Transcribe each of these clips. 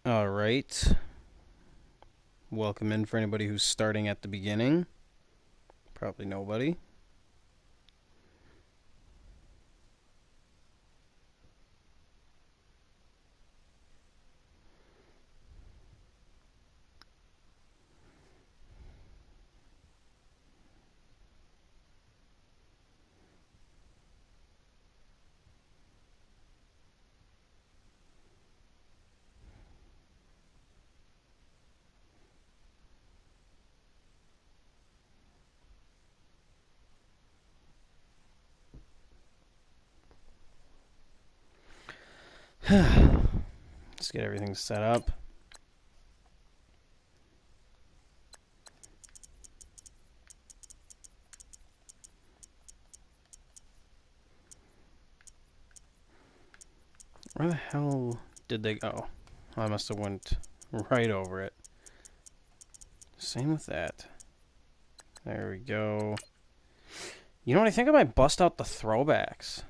All right. Welcome in for anybody who's starting at the beginning. Probably nobody. Let's get everything set up. Where the hell did they go? Oh, I must have went right over it. Same with that. There we go. You know what? I think I might bust out the throwbacks.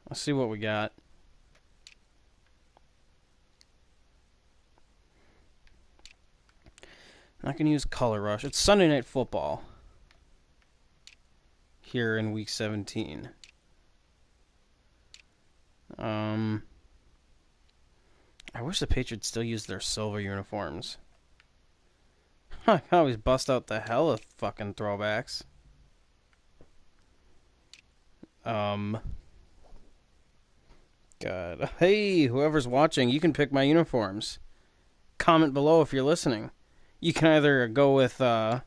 Let's see what we got. Not going to use Color Rush. It's Sunday Night Football here in Week 17. I wish the Patriots still used their silver uniforms. I can always bust out the hell of fucking throwbacks. God. Hey, whoever's watching, you can pick my uniforms. Comment below if you're listening. You can either go with, where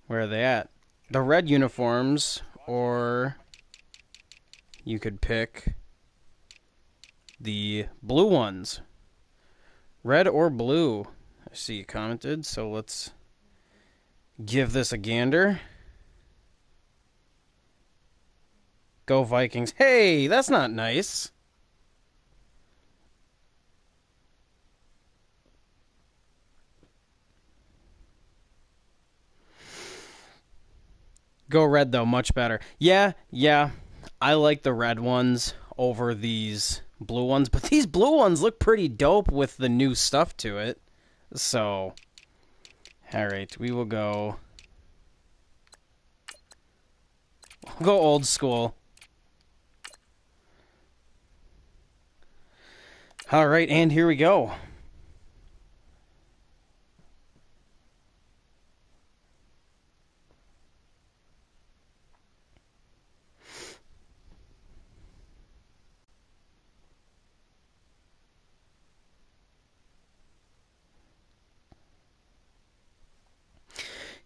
are they at? The red uniforms, or you could pick the blue ones. Red or blue. I see you commented, so let's give this a gander. Go Vikings. Hey, that's not nice. Go red, though. Much better. Yeah. I like the red ones over these blue ones, but these blue ones look pretty dope with the new stuff to it. So, alright, we will go old school. Alright, and here we go.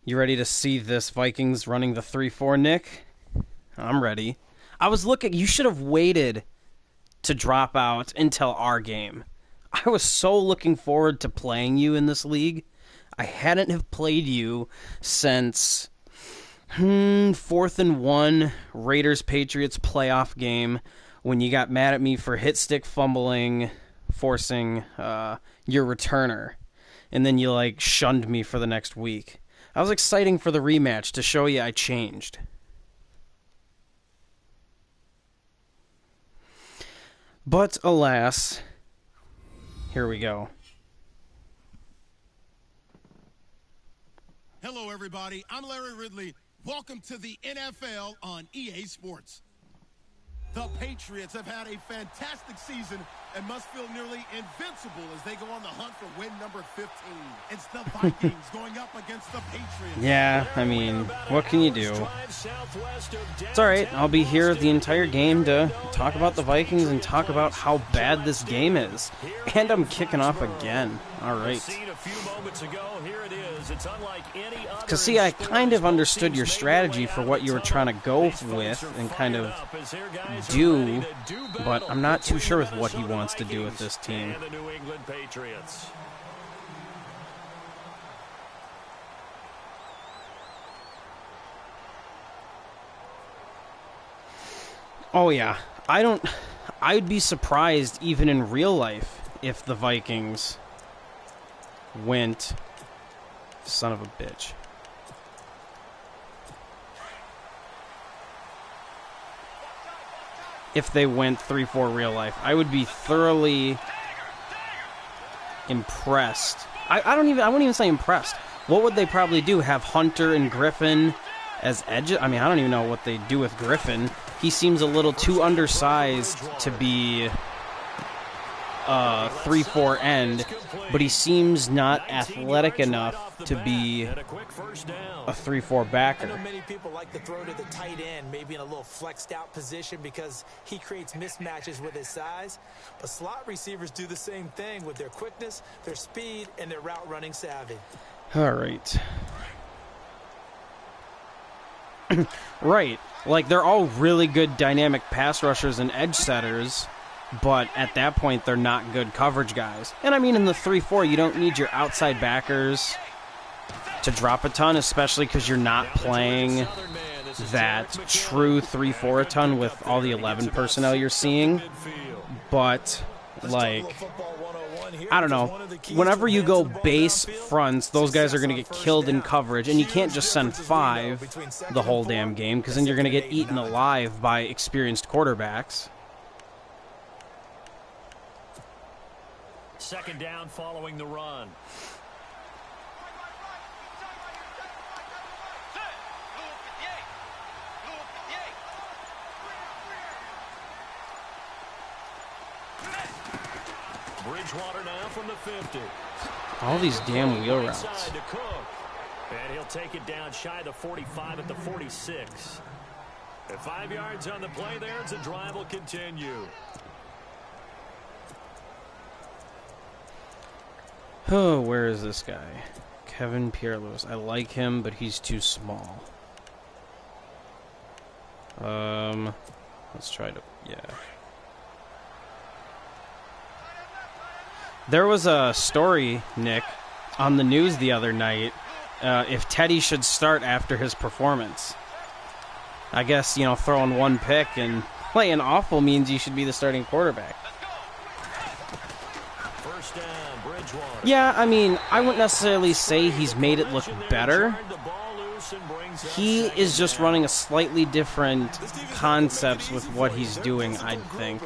You ready to see this Vikings running the 3-4, Nick? I'm ready. I was looking... You should have waited to drop out until our game. I was so looking forward to playing you in this league. I hadn't have played you since 4th and 1 Raiders-Patriots playoff game when you got mad at me for hit stick fumbling, forcing your returner. And then you, shunned me for the next week. I was exciting for the rematch to show you I changed. But, alas, here we go. Hello, everybody. I'm Larry Ridley. Welcome to the NFL on EA Sports. The Patriots have had a fantastic season and must feel nearly invincible as they go on the hunt for win number 15. It's the Vikings going up against the Patriots. Yeah, I mean, what can you do? It's alright, I'll be here the entire game to talk about the Vikings and talk about how bad this game is. And I'm kicking off again. Alright. Because, see, I kind of understood your strategy for what you were trying to go with and kind of do, but I'm not too sure with what he wants to do with this team. Oh, yeah. I'd be surprised even in real life if the Vikings went... Son of a bitch. If they went 3-4 real life, I would be thoroughly impressed. I wouldn't even say impressed. What would they probably do? Have Hunter and Griffin as edges? I mean, I don't even know what they do with Griffin. He seems a little too undersized to be 3-4 end, but he seems not athletic enough to be a 3-4 backer. I know many people like to throw to the tight end, maybe in a little flexed out position because he creates mismatches with his size. But slot receivers do the same thing with their quickness, their speed, and their route running savvy. All right. Right. Like, they're all really good dynamic pass rushers and edge setters, but at that point, they're not good coverage guys. And I mean, in the 3-4, you don't need your outside backers to drop a ton, especially because you're not playing that true 3-4 a ton with all the 11 personnel you're seeing. But, like, I don't know. Whenever you go base fronts, those guys are going to get killed in coverage, and you can't just send 5 the whole damn game, because then you're going to get eaten alive by experienced quarterbacks. Second down following the run. Bridgewater now from the 50. All these damn wheel routes. And he'll take it down shy of the 45 at the 46. At 5 yards on the play there, as the drive will continue. Oh, where is this guy? Kevin Pierre-Louis. I like him, but he's too small. Let's try to, yeah. There was a story, Nick, on the news the other night, if Teddy should start after his performance. I guess, you know, throwing one pick and playing awful means you should be the starting quarterback. First down, Bridgewater. Yeah, I mean, I wouldn't necessarily say he's made it look better. He is just running a slightly different concepts with what he's doing, I think.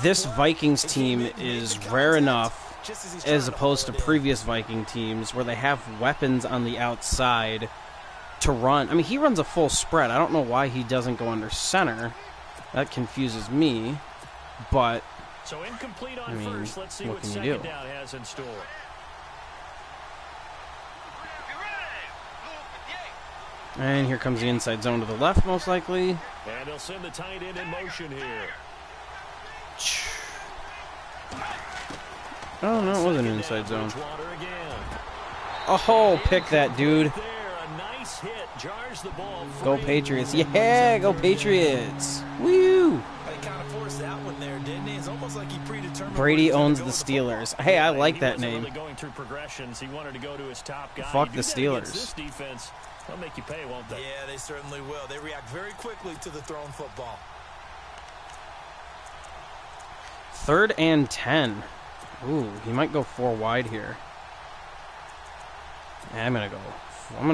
This Vikings team is rare enough, as opposed to previous Viking teams, where they have weapons on the outside to run. I mean, he runs a full spread. I don't know why he doesn't go under center. That confuses me, but so incomplete on I mean, first. Let's see what can you second do? down has in store. And here comes the inside zone to the left, most likely. And he'll send the tight end in motion here. Oh, no, it wasn't an inside zone. Oh, pick that, dude. Go Patriots. Yeah, go Patriots. Woo! Brady owns the Steelers. Hey, I like that name. Fuck the Steelers. They'll make you pay, won't they? Yeah, they certainly will. They react very quickly to the thrown football. 3rd and 10. Ooh, he might go 4 wide here. Yeah, I'm gonna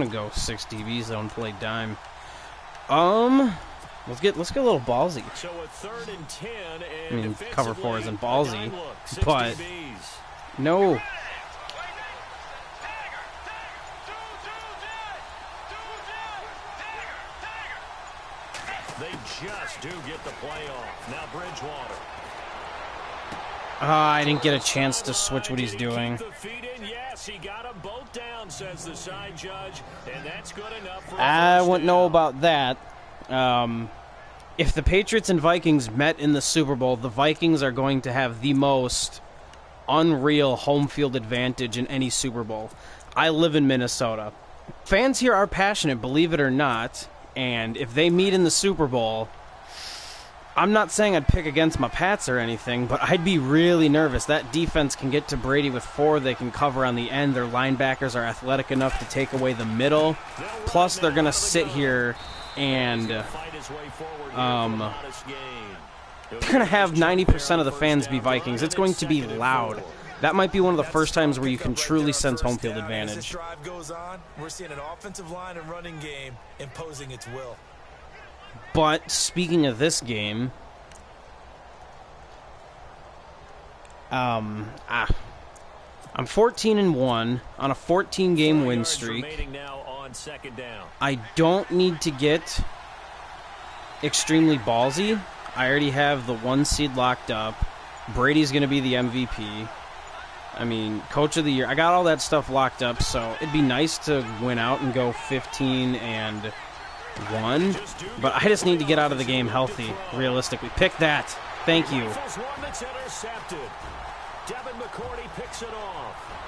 go 6 DB zone, play dime. Let's get a little ballsy. So a 3rd and 10, and I mean, cover 4 isn't ballsy, but DBs. no. They just do get the play off. Now Bridgewater. I didn't get a chance to switch what he's doing. Yes, he got them both down, says the side judge, and that's good enough for I wouldn't know about that. If the Patriots and Vikings met in the Super Bowl, the Vikings are going to have the most unreal home field advantage in any Super Bowl. I live in Minnesota. Fans here are passionate, believe it or not, and if they meet in the Super Bowl, I'm not saying I'd pick against my Pats or anything, but I'd be really nervous. That defense can get to Brady with 4. They can cover on the end. Their linebackers are athletic enough to take away the middle. Plus, they're going to sit here and they're going to have 90% of the fans be Vikings. It's going to be loud. That might be one of the first times where you can truly sense home field advantage. As this drive goes on, we're seeing an offensive line and running game imposing its will. But speaking of this game, I'm 14-1 on a 14-game win streak. I don't need to get extremely ballsy. I already have the 1 seed locked up. Brady's going to be the MVP. I mean, Coach of the Year. I got all that stuff locked up, so it'd be nice to win out and go 15-1. But I just need to get out of the game healthy, realistically. Pick that. Thank you.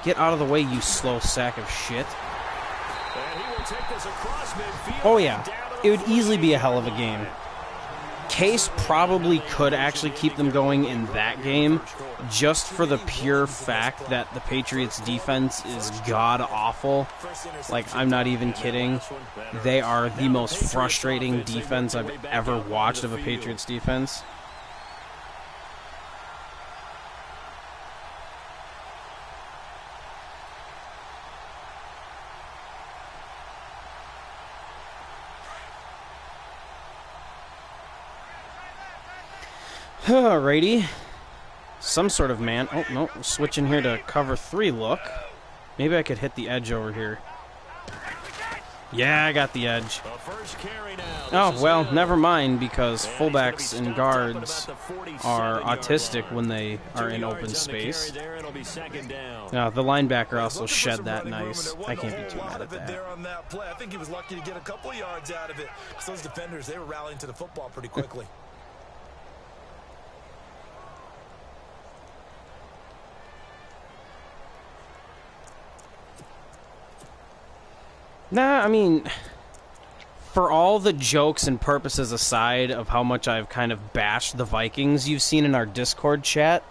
Get out of the way, you slow sack of shit. Oh, yeah. It would easily be a hell of a game. Case probably could actually keep them going in that game just for the pure fact that the Patriots defense is god-awful. Like, I'm not even kidding. They are the most frustrating defense I've ever watched of a Patriots defense. Alrighty. Some sort of man. Oh, no. Switching here to cover 3 look. Maybe I could hit the edge over here. Yeah, I got the edge. Oh, well, never mind, because fullbacks and guards are autistic when they are in open space. Now, the linebacker also shed that nice. I can't be too mad at that. I think he was lucky to get a couple of yards out of it, because those defenders, they were rallying to the football pretty quickly. Nah, I mean, for all the jokes and purposes aside of how much I've kind of bashed the Vikings you've seen in our Discord chat,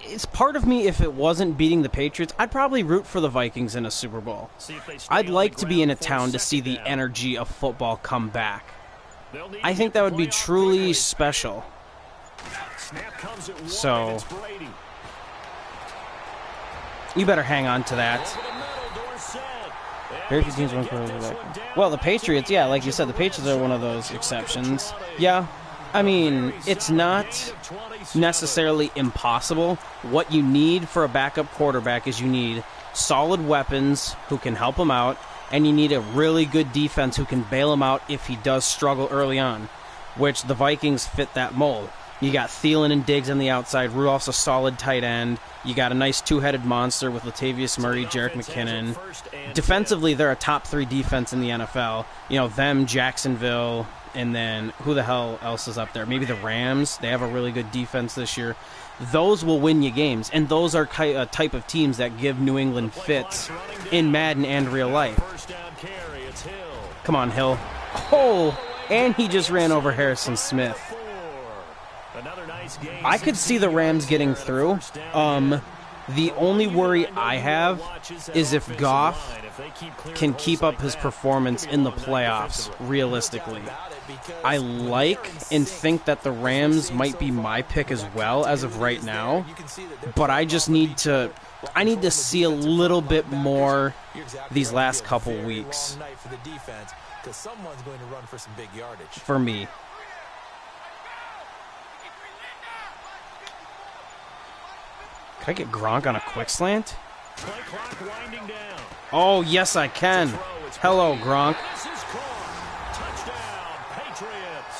it's part of me, if it wasn't beating the Patriots, I'd probably root for the Vikings in a Super Bowl. I'd like to be in a town to see the energy of football come back. I think that would be truly special. So you better hang on to that. Very few teams won quarterback. Well, the Patriots, yeah, like you said, the Patriots are one of those exceptions. Yeah, I mean, it's not necessarily impossible. What you need for a backup quarterback is you need solid weapons who can help him out, and you need a really good defense who can bail him out if he does struggle early on, which the Vikings fit that mold. You got Thielen and Diggs on the outside. Rudolph's a solid tight end. You got a nice two-headed monster with Latavius Murray, Jerick McKinnon. Defensively, they're a top 3 defense in the NFL. You know, them, Jacksonville, and then who the hell else is up there? Maybe the Rams. They have a really good defense this year. Those will win you games, and those are a type of teams that give New England fits in Madden and real life. Come on, Hill. Oh, and he just ran over Harrison Smith. I could see the Rams getting through. The only worry I have is if Goff can keep up his performance in the playoffs, realistically. I like and think that the Rams might be my pick as well as of right now, but I just need to see a little bit more these last couple weeks for me. Can I get Gronk on a quick slant? Oh, yes, I can. Hello, Gronk. Touchdown, Patriots.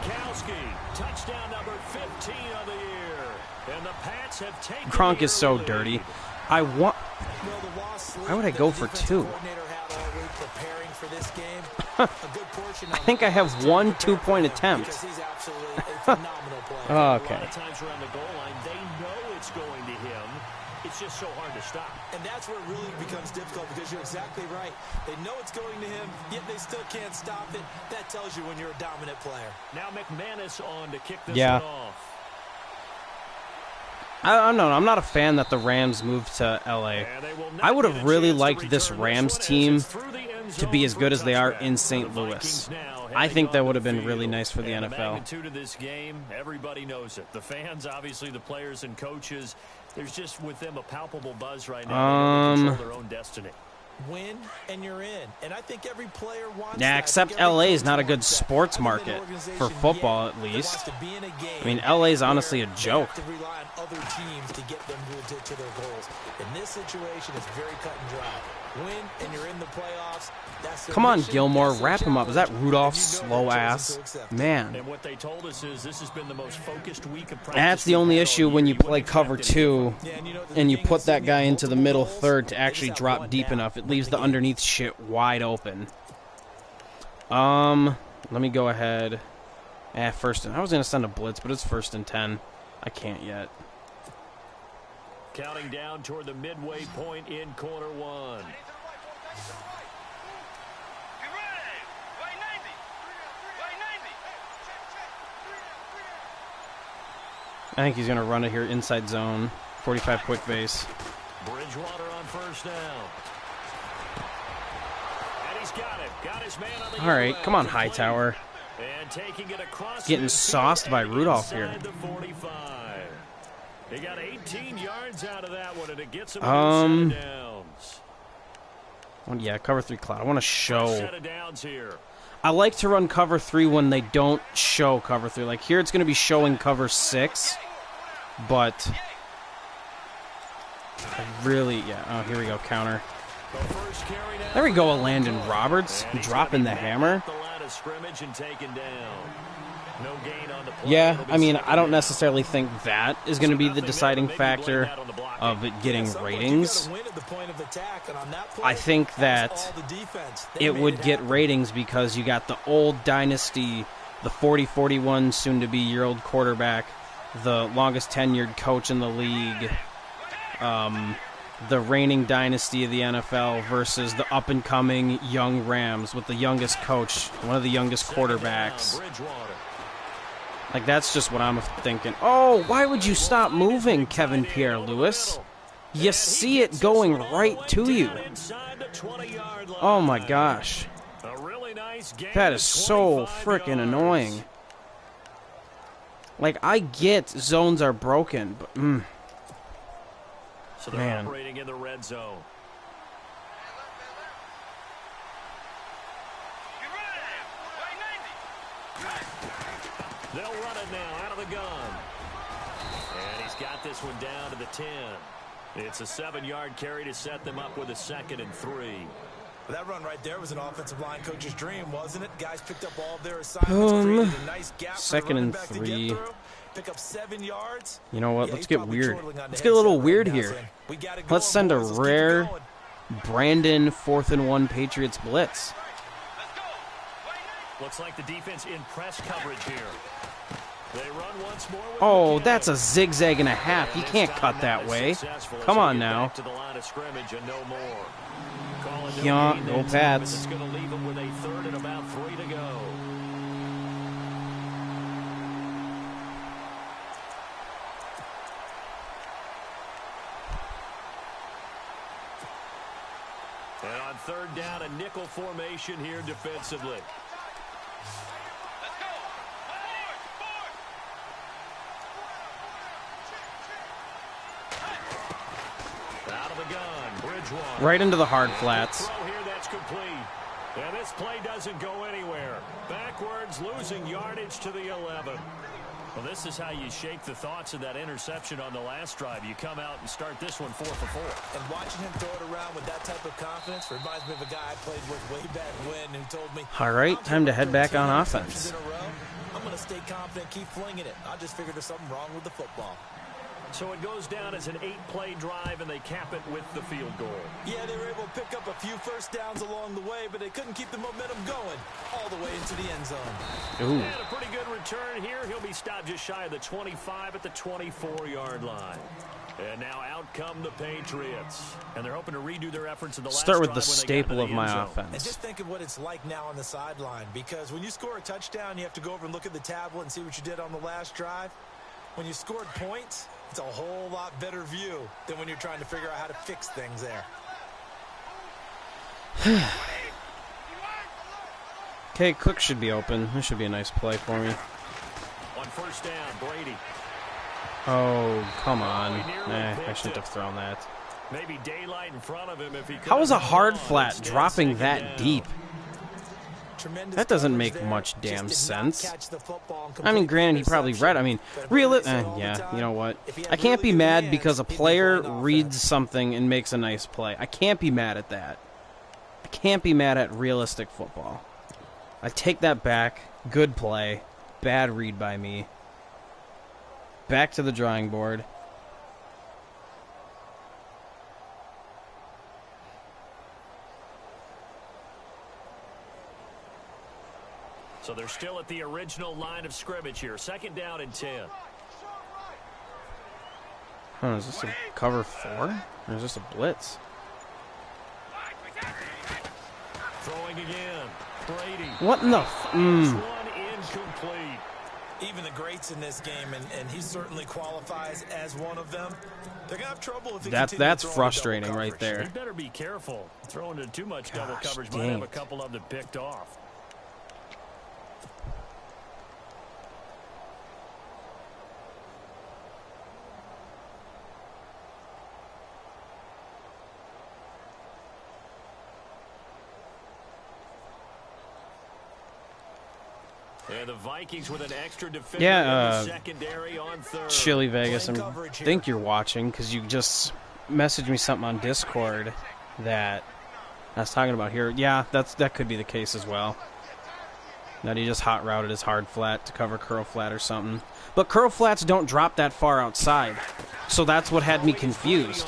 Gronkowski, touchdown number 15 of the year. And the Pats have taken Gronk is so dirty. Why would I go for 2? I think I have 1 2-point attempt. Oh, okay. Going to him, it's just so hard to stop. And that's where it really becomes difficult, because you're exactly right. They know it's going to him, yet they still can't stop it. That tells you when you're a dominant player. Now McManus on to kick this one off. I don't know. I'm not a fan that the Rams moved to L.A. I would have really liked this Rams team to be as good as they are in St. Louis. I think that would have been really nice for the NFL. The magnitude of this game, everybody knows it. The fans, obviously, the players and coaches. There's just with them a palpable buzz right now. They control their own destiny. win, and you're in. And I think every player wants Yeah, that. except LA is not a good sports market for football, at least. I mean, LA is honestly a joke. They have to rely on other teams to get them to their goals. In this situation, it's very cut and dry. Win, and you're in the playoffs. Come on, Gilmore, wrap him up. Is that Rudolph's slow ass? Man. And what they told us is this has been the most focused week of practice. That's the only issue when you play cover 2 and you put that guy into the middle third to actually drop deep enough. It leaves the underneath shit wide open. Let me go ahead. First and I was going to send a blitz, but it's 1st and 10. I can't yet. Counting down toward the midway point in quarter 1. I think he's going to run it here inside zone. 45 quick base. Bridgewater on 1st down. And he's got it. Got his man on the All right, come on, Hightower. And taking it across Getting sauced by Rudolph here. the 45. He got 18 yards out of that one, and it gets him a set of downs. Yeah, cover 3 cloud. I want to show. Set of downs here. I like to run cover 3 when they don't show cover 3. Like here, it's going to be showing cover 6, but I really, yeah. Oh, here we go, counter. There we go, a Landon Roberts dropping the hammer. Yeah, I mean, I don't necessarily think that is going to be the deciding factor of it getting ratings. I think that it would get ratings because you got the old dynasty, the 40-41 soon-to-be-year-old quarterback, the longest tenured coach in the league, the reigning dynasty of the NFL versus the up-and-coming young Rams with the youngest coach, one of the youngest quarterbacks. Like, that's just what I'm thinking. Oh, why would you stop moving, Kevin Pierre-Louis? You see it going right to you. Oh, my gosh. That is so freaking annoying. Like, I get zones are broken, but, So they're operating in the red zone. They'll run it now out of the gun. And he's got this one down to the 10. It's a 7-yard carry to set them up with a 2nd and 3. That run right there was an offensive line coach's dream, wasn't it? Guys picked up all of their assignments, created a nice gap 2nd and 3. Pick up 7 yards. You know what? Let's get weird. Let's get a little weird here. Let's send a rare Brandon 4th and 1 Patriots blitz. Looks like the defense in press coverage here. They run once more. Oh, that's a zigzag and a half. You can't cut that way. Come on now. To the line of scrimmage and no more. Yeah, go Pats. It's going to leave them with a 3rd and about 3 to go. And on 3rd down, a nickel formation here defensively. Out of the gun, Bridgewater. Right into the hard flats. Throw here, that's complete. And this play doesn't go anywhere. Backwards, losing yardage to the 11. Well, this is how you shake the thoughts of that interception on the last drive. You come out and start this one 4 for 4. And watching him throw it around with that type of confidence reminds me of a guy I played with way back when who told me, all right, time to head back on offense. I'm going to stay confident, keep flinging it. I just figured there's something wrong with the football. So it goes down as an 8-play drive, and they cap it with the field goal. Yeah, they were able to pick up a few first downs along the way, but they couldn't keep the momentum going all the way into the end zone. Ooh. And a pretty good return here. He'll be stopped just shy of the 25 at the 24-yard line. And now out come the Patriots. And they're hoping to redo their efforts in the last Start with drive the when they staple got of to the my end zone. offense. And just think of what it's like now on the sideline, because when you score a touchdown, you have to go over and look at the tablet and see what you did on the last drive. When you scored points, it's a whole lot better view than when you're trying to figure out how to fix things there. Okay, Cook should be open. This should be a nice play for me. On 1st down, Brady. Oh, come on. I shouldn't have thrown that. Maybe daylight in front of him if he could. How is a hard flat Instead, dropping second that down. deep? Tremendous That doesn't coverage make there. much damn Just did not sense. catch the football and I mean, complete granted, he probably interception. read. I mean, But what they say all the yeah, time, you know what? if he had I can't really be good mad hands, because a he'd be player playing reads offense. something and makes a nice play. I can't be mad at that. I can't be mad at realistic football. I take that back. Good play. Bad read by me. Back to the drawing board. So they're still at the original line of scrimmage here. Second down and 10. Huh, is this a cover 4? Or is this a blitz? Throwing again. Brady. What in the... Fires one incomplete. Even the greats in this game, and he certainly qualifies as one of them. They're going to have trouble if they continue That's to throw frustrating double right coverage. there. He better be careful. Throwing into too much double Gosh, coverage might dang have a it. couple of them picked off. And the Vikings with an extra defender in the secondary on third. Chili Vegas, I coverage here. think you're watching because you just messaged me something on Discord that I was talking about here. Yeah, that could be the case as well. That he just hot routed his hard flat to cover curl flat or something. But curl flats don't drop that far outside, so that's what had me confused.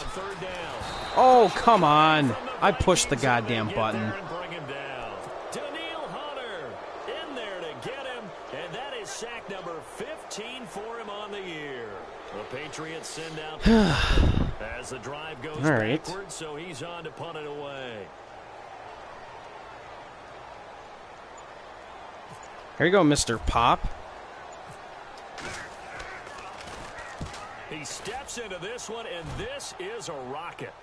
Oh, come on. I pushed the goddamn button. Sack number 15 for him on the year. The Patriots send out as the drive goes backwards, so he's on to punt it away. Here you go, Mr. Pop. He steps into this one, and this is a rocket.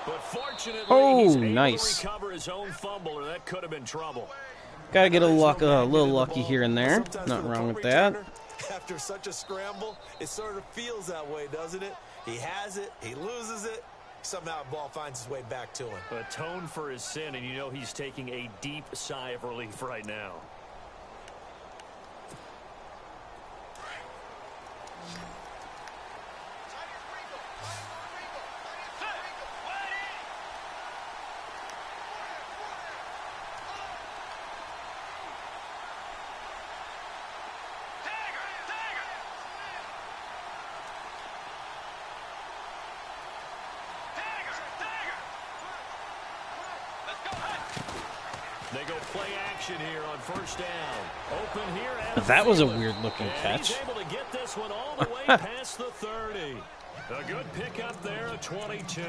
But fortunately, he's able to recover his own fumble, or that could have been trouble. Gotta get a little lucky here and there. Nothing wrong with that. After such a scramble, it sort of feels that way, doesn't it? He has it, he loses it, somehow the ball finds its way back to him. Atone for his sin, and you know he's taking a deep sigh of relief right now. They go play action here on first down. Open here. That was a weird looking catch. He's able to get this one all the way past the 30. A good pickup there at 22.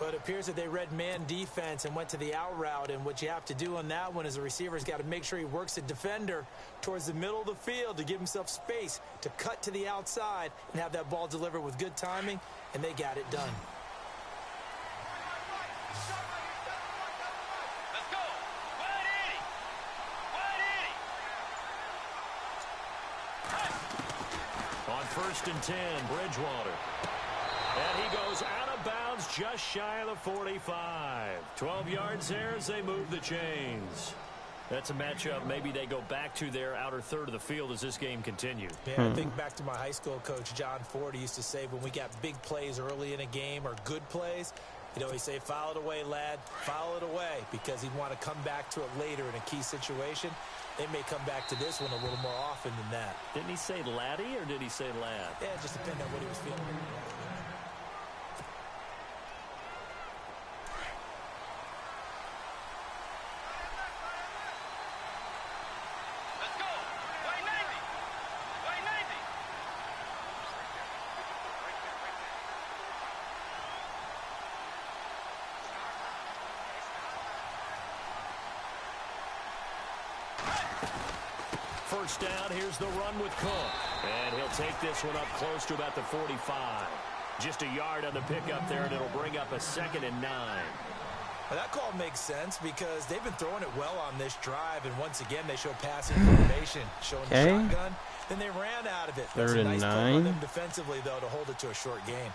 But it appears that they read man defense and went to the out route. And what you have to do on that one is the receiver's got to make sure he works the defender towards the middle of the field to give himself space to cut to the outside and have that ball delivered with good timing. And they got it done. On 1st and 10, Bridgewater. And he goes out of bounds just shy of the 45. 12 yards there as they move the chains. That's a matchup maybe they go back to their outer third of the field as this game continues. Yeah, I think back to my high school coach, John Ford. He used to say when we got big plays early in a game or good plays, you know, he'd say, foul it away, lad, foul it away, because he'd want to come back to it later in a key situation. They may come back to this one a little more often than that. Didn't he say laddie or did he say lad? Yeah, it just depended on what he was feeling. First down, here's the run with Cook. And he'll take this one up close to about the 45. Just a yard on the pickup there, and it'll bring up a 2nd and 9. Well, that call makes sense because they've been throwing it well on this drive, and once again they show passing formation, showing the shotgun. Then they ran out of it. 3rd and nice 9. Them defensively, though, to hold it to a short gain.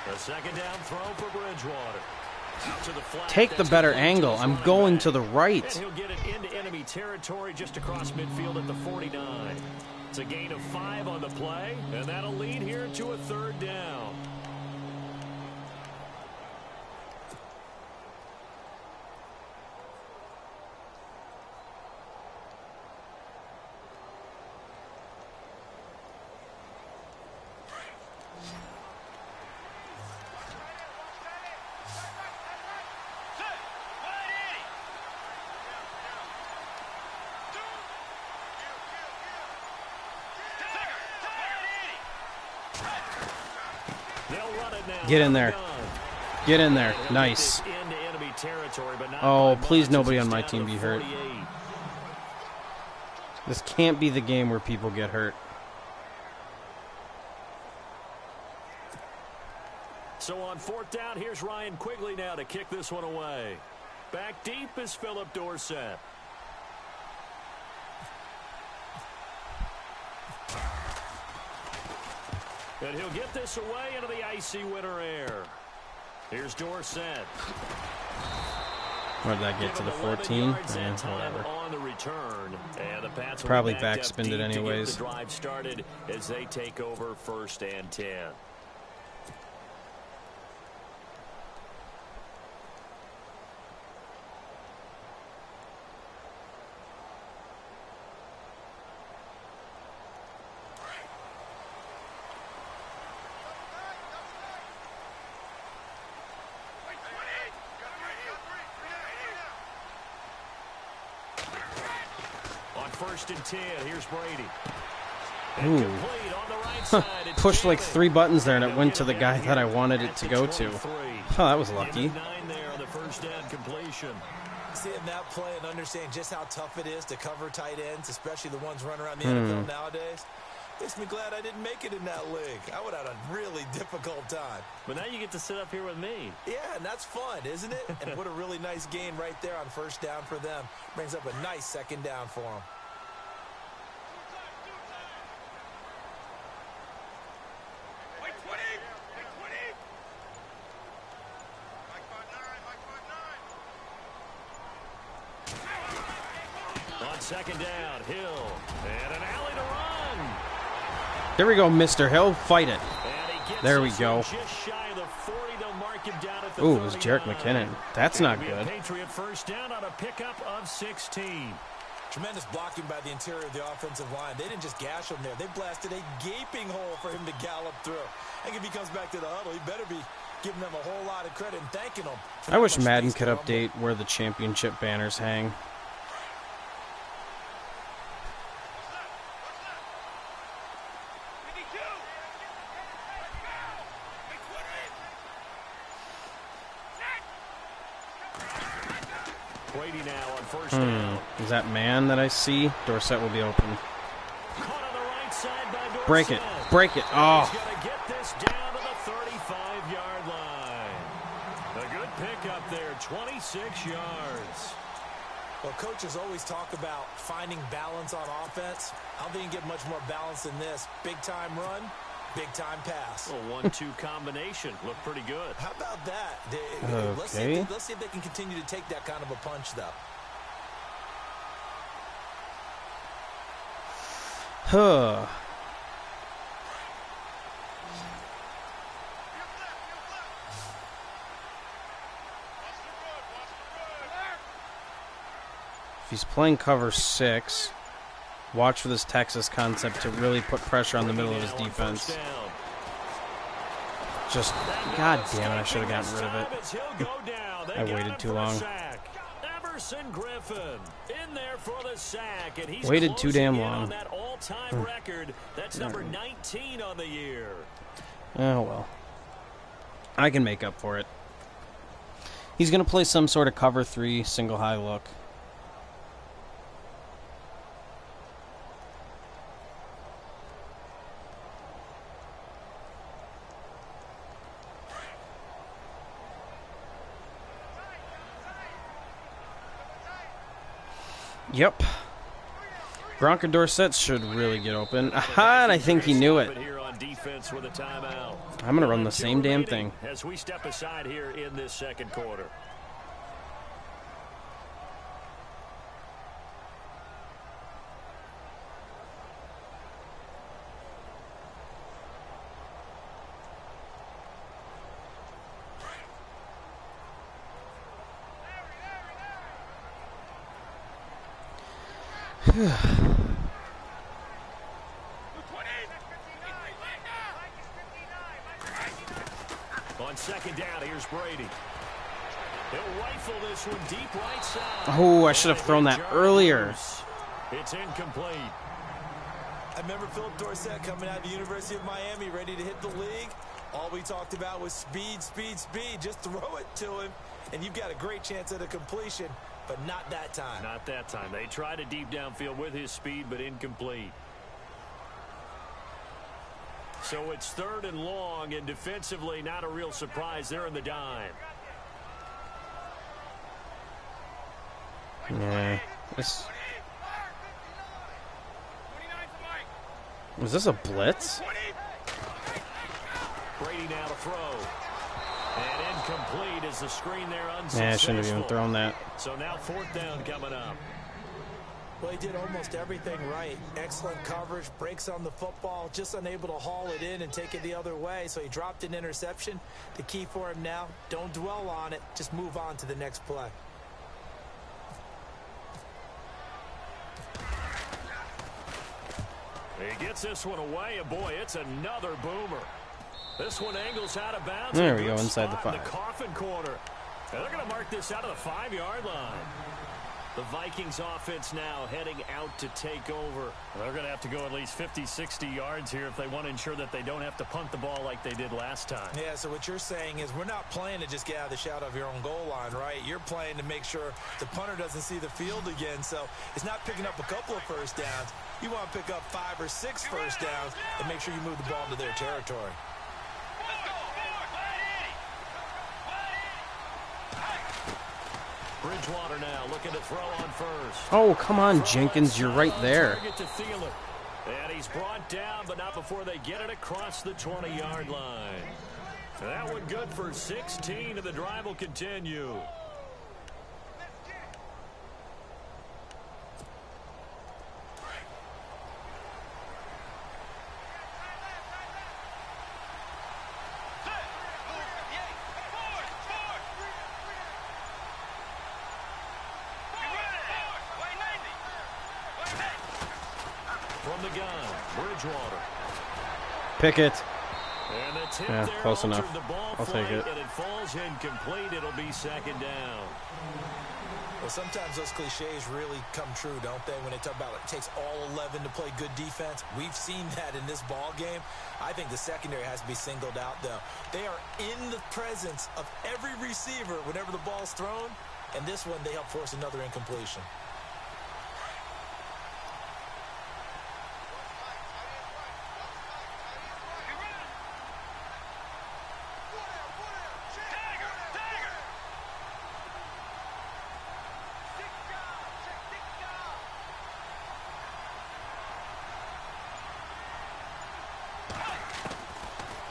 A second down throw for Bridgewater. Out to the flat. Take the better angle. I'm going to the right. And he'll get it into enemy territory just across midfield at the 49. It's a gain of 5 on the play, and that'll lead here to a third down. Get in there. Get in there. Nice. Oh, please nobody on my team be hurt. This can't be the game where people get hurt. So on fourth down, here's Ryan Quigley now to kick this one away. Back deep is Philip Dorsett. And he'll get this away into the icy winter air. Here's Dorsett. Where did that get to the 14? Whatever. On the return, and the Pats probably backspinned it anyways. The drive started as they take over 1st and 10. On 1st and 10, here's Brady. Ooh. Pushed like 3 buttons there, and it went to the guy that I wanted it to go to. Oh, that was lucky. Seeing that play and understanding just how tough it is to cover tight ends, especially the ones running around the NFL nowadays, makes me glad I didn't make it in that league. I would have had a really difficult time. But now you get to sit up here with me. Yeah, and that's fun, isn't it? And what a really nice gain right there on 1st down for them. Brings up a nice 2nd down for them. On 2nd down, Hill. And an alley to run. There we go, Mr. Hill. Fight it. There we go. Ooh, it was Jerick McKinnon. That's not good. Patriot 1st down on a pickup of 16. Tremendous blocking by the interior of the offensive line. They didn't just gash him there. They blasted a gaping hole for him to gallop through. I think if he comes back to the huddle, he better be giving them a whole lot of credit and thanking them. I wish Madden could update where the championship banners hang. Brady now on 1st down. Is that man that I see? Dorsett will be open. Caught on the right side by Dorsett. Break it. Break it. Oh. He's going to get this down to the 35-yard line. A good pickup there, 26 yards. Well, coaches always talk about finding balance on offense. I don't think you can get much more balance than this. Big-time run, big-time pass. A 1-2 combination. Looked pretty good. How about that? Okay. Let's see if they can continue to take that kind of a punch, though. Huh. If he's playing cover 6, watch for this Texas concept to really put pressure on the middle of his defense. Just, god damn it, I should have gotten rid of it. I waited too long. Griffin in there for the sack, and he's waited too damn long. On that all-time record. That's number 19 on the year. Oh well, I can make up for it. He's gonna play some sort of cover 3 single high look. Yep. Gronk and Dorsett should really get open. Aha, and I think he knew it. I'm going to run the same damn thing. As we step aside here in this second quarter. On second down, here's Brady. He'll rifle this one deep right side. Oh, I should have thrown that earlier. It's incomplete. I remember Philip Dorsett coming out of the University of Miami, ready to hit the league. All we talked about was speed, speed, speed. Just throw it to him, and you've got a great chance at a completion, but not that time. Not that time. They tried a deep downfield with his speed, but incomplete. So it's 3rd and long, and defensively, not a real surprise. They're in the dime. Yeah. Was this a blitz? Brady now to throw. And incomplete as the screen there unsuccessful. Yeah, I shouldn't have even thrown that. So now 4th down coming up. Well, he did almost everything right. Excellent coverage, breaks on the football, just unable to haul it in and take it the other way. So he dropped an interception. The key for him now, don't dwell on it. Just move on to the next play. He gets this one away, and boy, it's another boomer. This one angles out of bounds. There we go, inside the 5. The coffin corner. And they're going to mark this out of the 5-yard line. The Vikings offense now heading out to take over. They're going to have to go at least 50, 60 yards here if they want to ensure that they don't have to punt the ball like they did last time. Yeah, so what you're saying is we're not playing to just get out of the shadow of your own goal line, right? You're playing to make sure the punter doesn't see the field again. So it's not picking up a couple of first downs. You want to pick up 5 or 6 first downs and make sure you move the ball into their territory. Bridgewater now looking to throw on first. Oh, come on, Jenkins. You're right there. And he's brought down, but not before they get it across the 20-yard line. That one good for 16, and the drive will continue. From the gun, Bridgewater. Pickett. And the tip Yeah, there close enough. altered the ball I'll take flight, it. and it falls incomplete. It'll be 2nd down. Well, sometimes those cliches really come true, don't they? When they talk about it takes all 11 to play good defense. We've seen that in this ball game. I think the secondary has to be singled out, though. They are in the presence of every receiver whenever the ball's thrown. And this one, they help force another incompletion.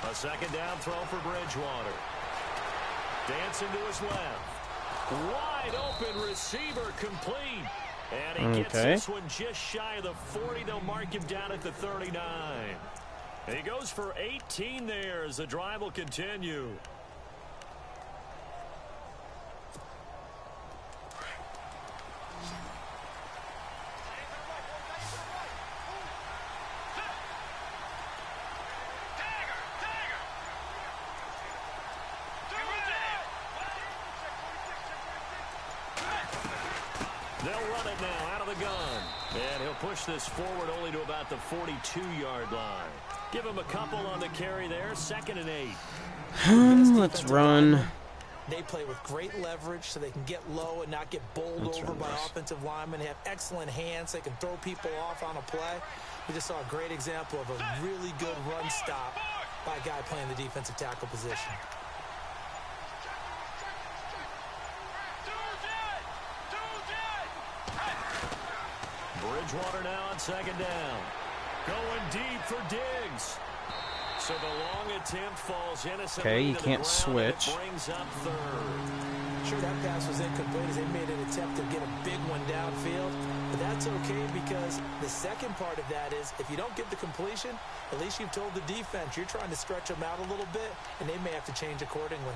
A 2nd down throw for Bridgewater. Dancing to his left. Wide open receiver complete. And he gets this one just shy of the 40. They'll mark him down at the 39. And he goes for 18 there as the drive will continue. They'll run it now out of the gun. And he'll push this forward only to about the 42-yard line. Give him a couple on the carry there. 2nd and 8. Let's run. They play with great leverage so they can get low and not get bowled over by offensive linemen. They have excellent hands. They can throw people off on a play. We just saw a great example of a really good run stop by a guy playing the defensive tackle position. Bridgewater now on second down. Going deep for Diggs. So the long attempt falls innocently. Okay, you can't switch. Brings up third. Sure, that pass was incomplete as they made an attempt to get a big one downfield. But that's okay because the second part of that is if you don't get the completion, at least you've told the defense you're trying to stretch them out a little bit, and they may have to change accordingly.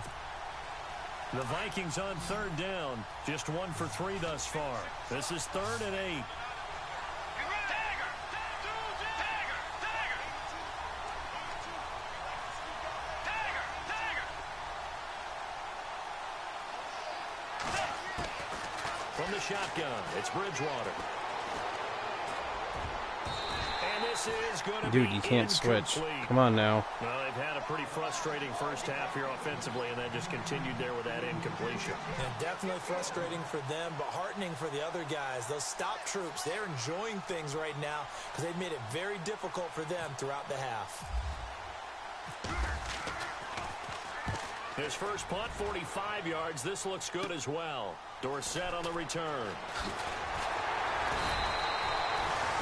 The Vikings on third down. Just 1 for 3 thus far. This is 3rd and 8. From the shotgun, it's Bridgewater. And this is going to Dude, you can't switch. Come on now. Well, they've had a pretty frustrating first half here offensively, and then just continued there with that incompletion. And definitely frustrating for them, but heartening for the other guys. Those stop troops, they're enjoying things right now because they've made it very difficult for them throughout the half. His first punt, 45 yards. This looks good as well. Dorsett on the return.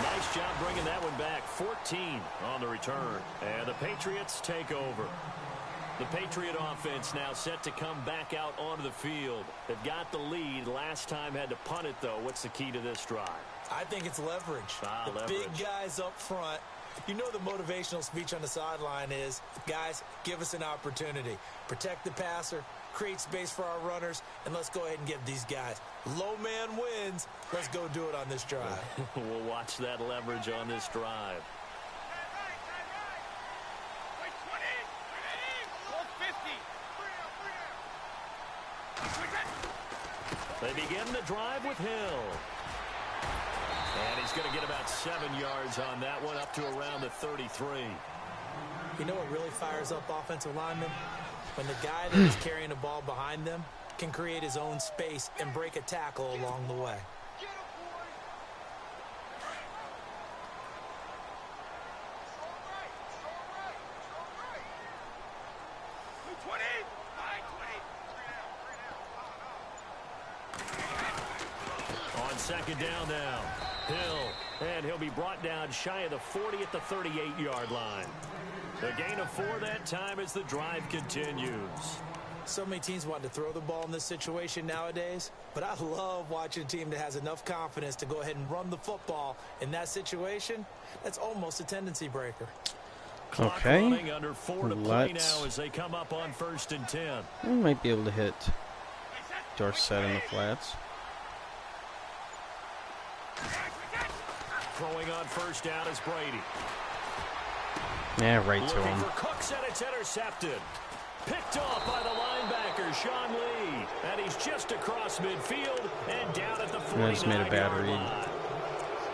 Nice job bringing that one back. 14 on the return. And the Patriots take over. The Patriot offense now set to come back out onto the field. They've got the lead. Last time had to punt it, though. What's the key to this drive? I think it's leverage. Leverage. Big guys up front. You know the motivational speech on the sideline is, guys, give us an opportunity. Protect the passer, create space for our runners, and let's go ahead and give these guys. Low man wins. Let's go do it on this drive. We'll watch that leverage on this drive. They begin the drive with Hill. And he's going to get about 7 yards on that one, up to around the 33. You know what really fires up offensive linemen? When the guy that is carrying the ball behind them can create his own space and break a tackle along the way. On second down now, Hill, and he'll be brought down shy of the 40 at the 38-yard line. The gain of 4 that time as the drive continues. So many teams want to throw the ball in this situation nowadays, but I love watching a team that has enough confidence to go ahead and run the football in that situation. That's almost a tendency breaker. Okay, Under 4 to play now as they come up on 1st and 10. We might be able to hit Dorsett in the flats. Throwing on 1st down is Brady. Yeah, right to Looking him. for Cooks, and it's intercepted. Picked off by the linebacker, Sean Lee. And he's just across midfield and down at the 49-yard I just made a bad read. line.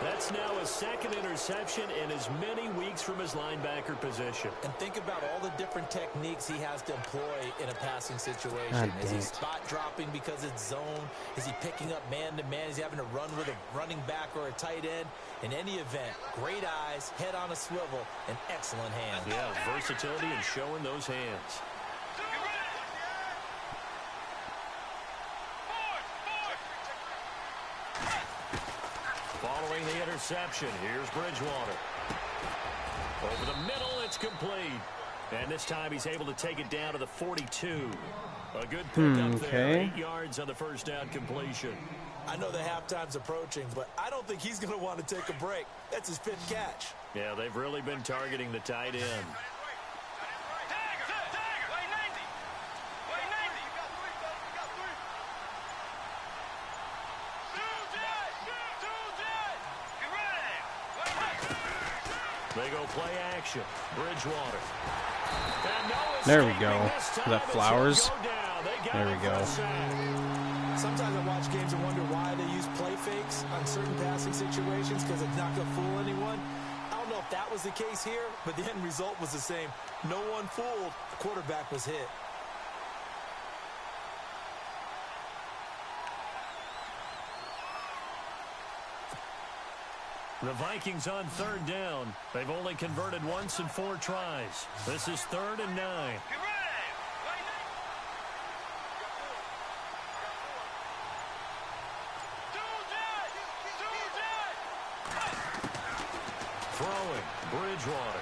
That's now his 2nd interception in as many weeks from his linebacker position. And think about all the different techniques he has to employ in a passing situation. Is he spot dropping because it's zone? Is he picking up man-to-man? Is he having to run with a running back or a tight end? In any event, great eyes, head on a swivel, and excellent hands. Yeah, versatility and showing those hands. Following the interception, here's Bridgewater. Over the middle, it's complete. And this time he's able to take it down to the 42. A good pickup there, 8 yards on the 1st down completion. I know the halftime's approaching, but I don't think he's going to want to take a break. That's his 5th catch. Yeah, they've really been targeting the tight end. They go play action. Bridgewater. There we go. Is that Flowers? There we go. Sometimes I watch games and wonder why they use play fakes on certain passing situations because it's not going to fool anyone. I don't know if that was the case here, but the end result was the same. No one fooled. The quarterback was hit. The Vikings on 3rd down. They've only converted once in 4 tries. This is 3rd and 9. throwing, Bridgewater.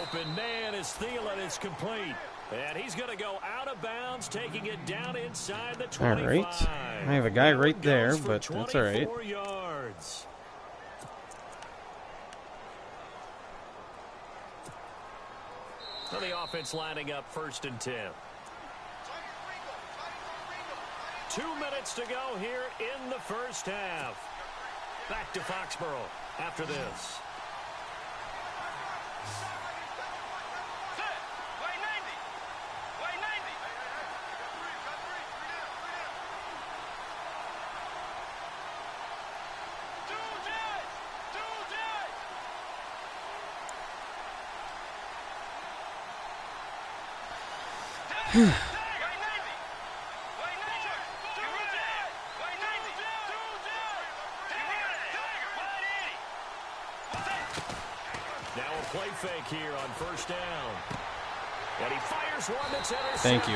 Open man is Thielen. It's complete. And he's going to go out of bounds, taking it down inside the 25. All right. I have a guy right there, but that's all right. Yards. So the offense lining up 1st and 10. 2 minutes to go here in the first half. Back to Foxborough after this. Now a play fake here on 1st down. And he fires one that's intercepted. Thank you.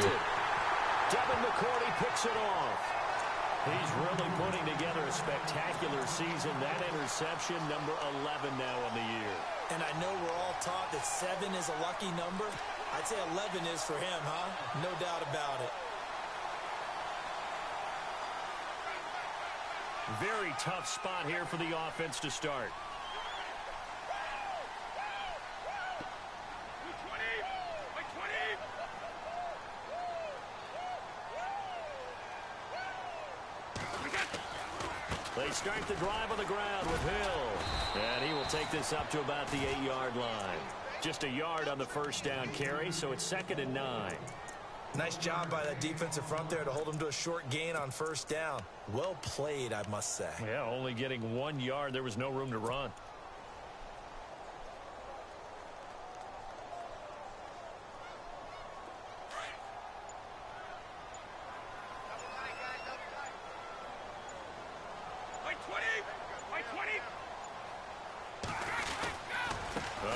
Devin McCourty picks it off. He's really putting together a spectacular season. That interception, number 11 now on the year. And I know we're all taught that 7 is a lucky number. I'd say 11 is for him, huh? No doubt about it. Very tough spot here for the offense to start. They start the drive on the ground with Hill. And he will take this up to about the 8-yard line. Just a yard on the 1st down carry, so it's 2nd and 9. Nice job by that defensive front there to hold him to a short gain on 1st down. Well played, I must say. Yeah, only getting 1 yard. There was no room to run.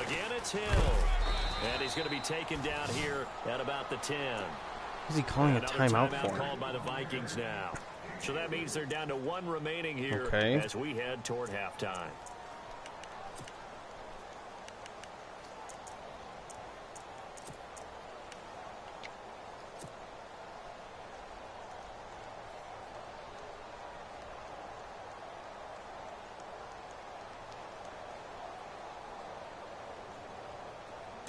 Again, it's Hill. And he's going to be taken down here at about the 10. Is he calling a timeout for? Called by the Vikings now. So that means they're down to 1 remaining here as we head toward halftime.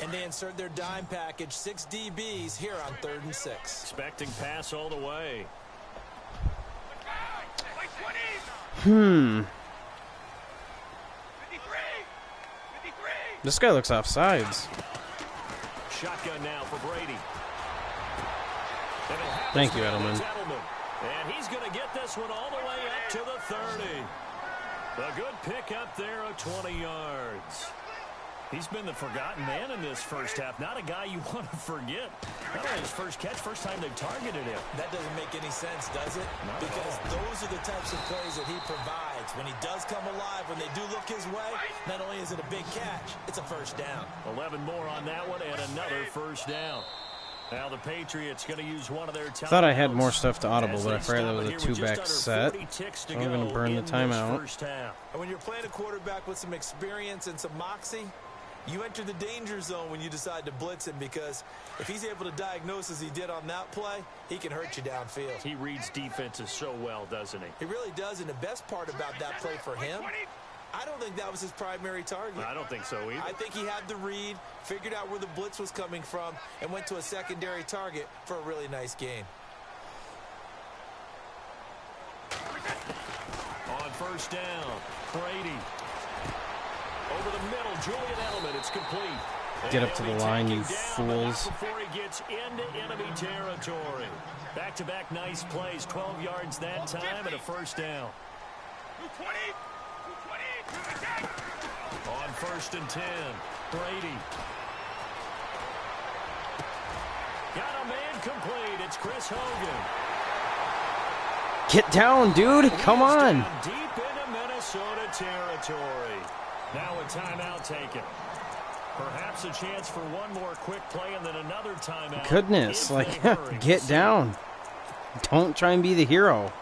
And they insert their dime package, 6 DBs here on 3rd and 6. Expecting pass all the way. This guy looks offsides. Shotgun now for Brady. Thank you, Edelman. And he's going to get this one all the way up to the 30. A good pick up there of 20 yards. He's been the forgotten man in this first half. Not a guy you want to forget. Not only his first catch, first time they've targeted him. That doesn't make any sense, does it? Because those are the types of plays that he provides. When he does come alive, when they do look his way, not only is it a big catch, it's a 1st down. 11 more on that one and another 1st down. Now the Patriots going to use one of their timeouts. Thought I had more stuff to audible, but I forgot that was a 2-back set. So I'm going to burn the timeout. And when you're playing a quarterback with some experience and some moxie, you enter the danger zone when you decide to blitz him, because if he's able to diagnose as he did on that play, he can hurt you downfield. He reads defenses so well, doesn't he? He really does, and the best part about that play for him, I don't think that was his primary target. I don't think so either. I think he had the read, figured out where the blitz was coming from, and went to a secondary target for a really nice gain. On 1st down, Brady. Over the middle, Julian Edelman. It's complete. Get up to the line, you fools. Before he gets into enemy territory. Back-to-back nice plays. 12 yards that time and a 1st down. On 1st and 10, Brady. Got a man complete. It's Chris Hogan. Get down, dude. Come on. Deep into Minnesota territory. Now a timeout taken. Perhaps a chance for one more quick play and then another timeout. Goodness, like, get down. Don't try and be the hero.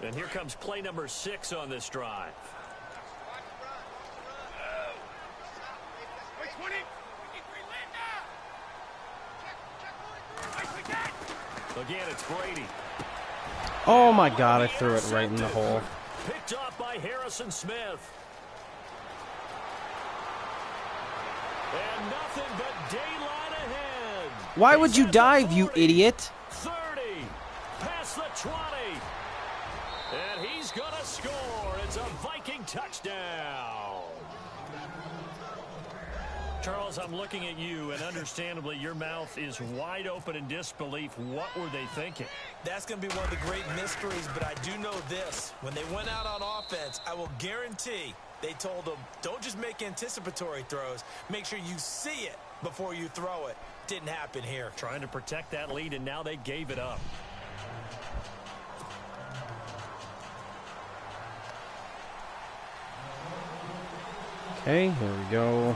And here comes play number 6 on this drive. Again, it's Brady. Oh my God, I threw it right in the hole. Picked off by Harrison Smith. And nothing but daylight ahead. Why would you dive, you idiot? 30, past the 20. And he's going to score. It's a Viking touchdown. Charles, I'm looking at you, and understandably, your mouth is wide open in disbelief. What were they thinking? That's going to be one of the great mysteries, but I do know this. When they went out on offense, I will guarantee they told them, don't just make anticipatory throws. Make sure you see it before you throw it. Didn't happen here. Trying to protect that lead, and now they gave it up. Okay, here we go.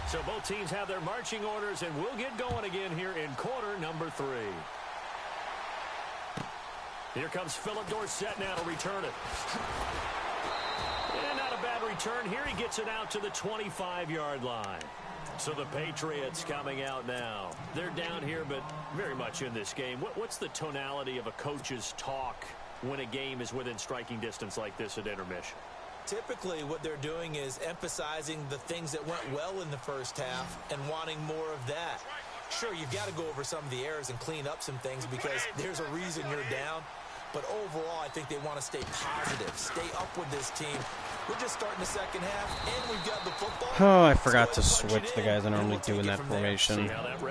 So both teams have their marching orders, and we'll get going again here in quarter number 3. Here comes Philip Dorsett now to return it. And not a bad return here. He gets it out to the 25-yard line. So the Patriots coming out now. They're down here, but very much in this game. What's the tonality of a coach's talk when a game is within striking distance like this at intermission? Typically, what they're doing is emphasizing the things that went well in the first half and wanting more of that. Sure, you've got to go over some of the errors and clean up some things because there's a reason you're down. But overall, I think they want to stay positive, stay up with this team. We're just starting the second half, and we've got the football. Oh, I forgot to switch the guys I normally do in that formation.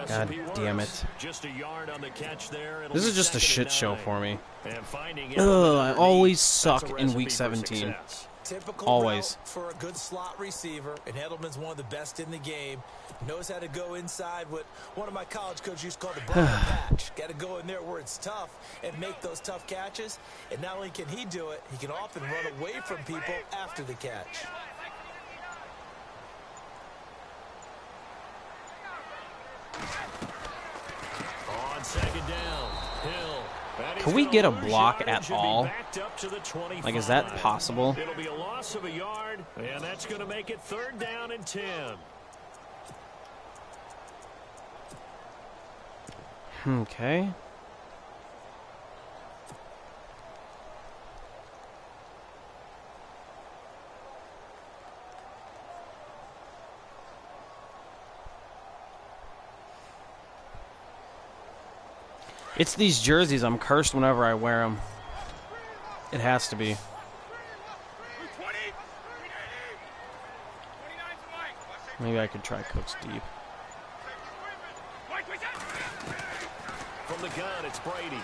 God damn it. Just a yard on the catch there. This is just a shit show for me. Ugh, I always suck in week 17. Typical Always. route for a good slot receiver, and Edelman's one of the best in the game. Knows how to go inside what one of my college coaches used to call the Bronco patch. Got to go in there where it's tough and make those tough catches. And not only can he do it, he can often run away from people after the catch. On second down, Hill. Can we get a block at all? Like, is that possible? It'll be a loss of a yard, and that's going to make it 3rd down and 10. Okay. It's these jerseys. I'm cursed whenever I wear them. It has to be. Maybe I could try Cooks deep. From the gun, it's Brady.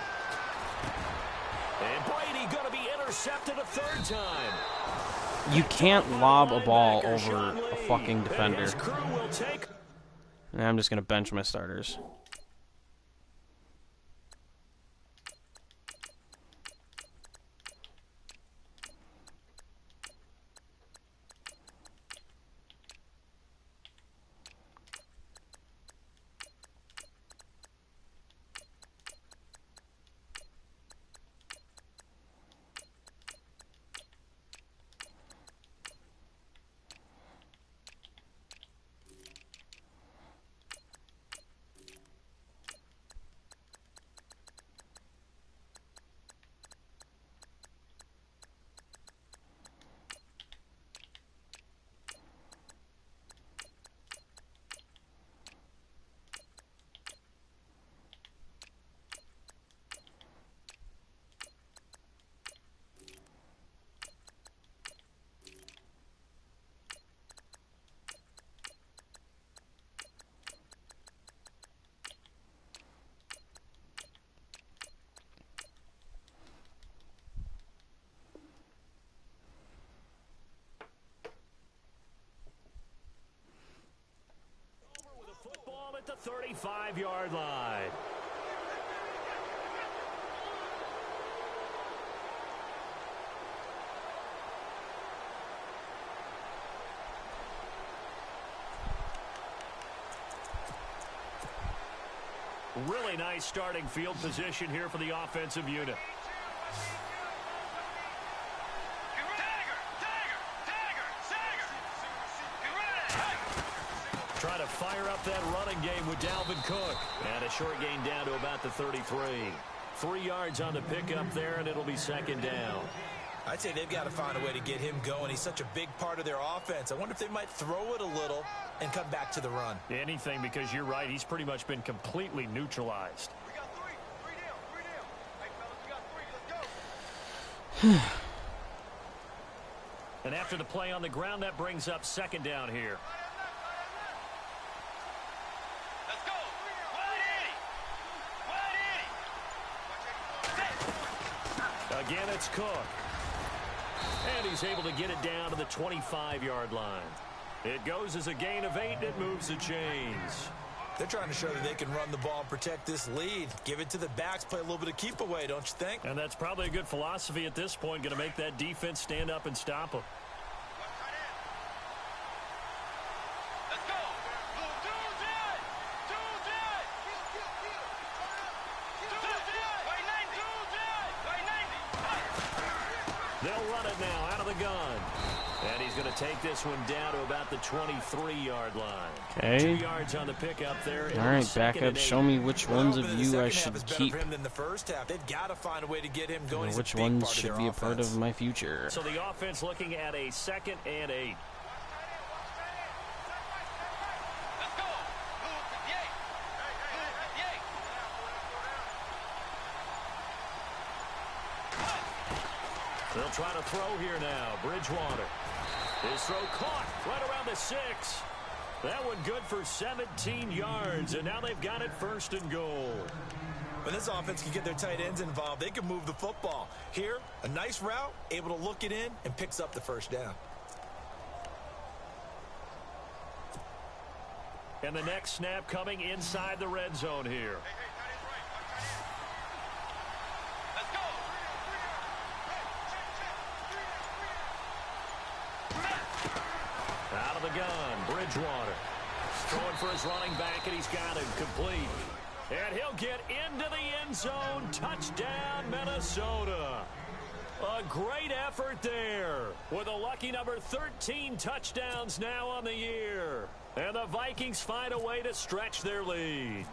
And Brady going to be intercepted a 3rd time. You can't lob a ball over a fucking defender. And I'm just going to bench my starters. At the 35-yard line. Really nice starting field position here for the offensive unit. Trying to fire up that running game with Dalvin Cook. And a short gain down to about the 33. 3 yards on the pickup there, and it'll be second down. I'd say they've got to find a way to get him going. He's such a big part of their offense. I wonder if they might throw it a little and come back to the run. Anything, because you're right. He's pretty much been completely neutralized. We got three. Three down. Hey, fellas, we got three. Let's go. And after the play on the ground, that brings up second down here. Let's go. Wide Again, it's Cook. And he's able to get it down to the 25-yard line. It goes as a gain of 8, and it moves the chains. They're trying to show that they can run the ball and protect this lead. Give it to the backs, play a little bit of keep away, don't you think? And that's probably a good philosophy at this point, going to make that defense stand up and stop them. Let's go. They'll run it now out of the gun. And he's going to take this one down to about the 23-yard line. Okay. 2 yards on the pickup there. All right, back up. Show me which ones of you I should keep. They've got to find a way to get him going. And which ones should be a part of my future. So the offense looking at a 2nd and 8. Let's go. They'll try to throw here now. Bridgewater. His throw caught right around the 6. That one good for 17 yards, and now they've got it 1st and goal. When this offense can get their tight ends involved, they can move the football. Here, a nice route, able to look it in, and picks up the 1st down. And the next snap coming inside the red zone here. Out of the gun, Bridgewater. Throwing for his running back, and he's got him complete. And he'll get into the end zone. Touchdown, Minnesota. A great effort there with a lucky number 13 touchdowns now on the year. And the Vikings find a way to stretch their lead.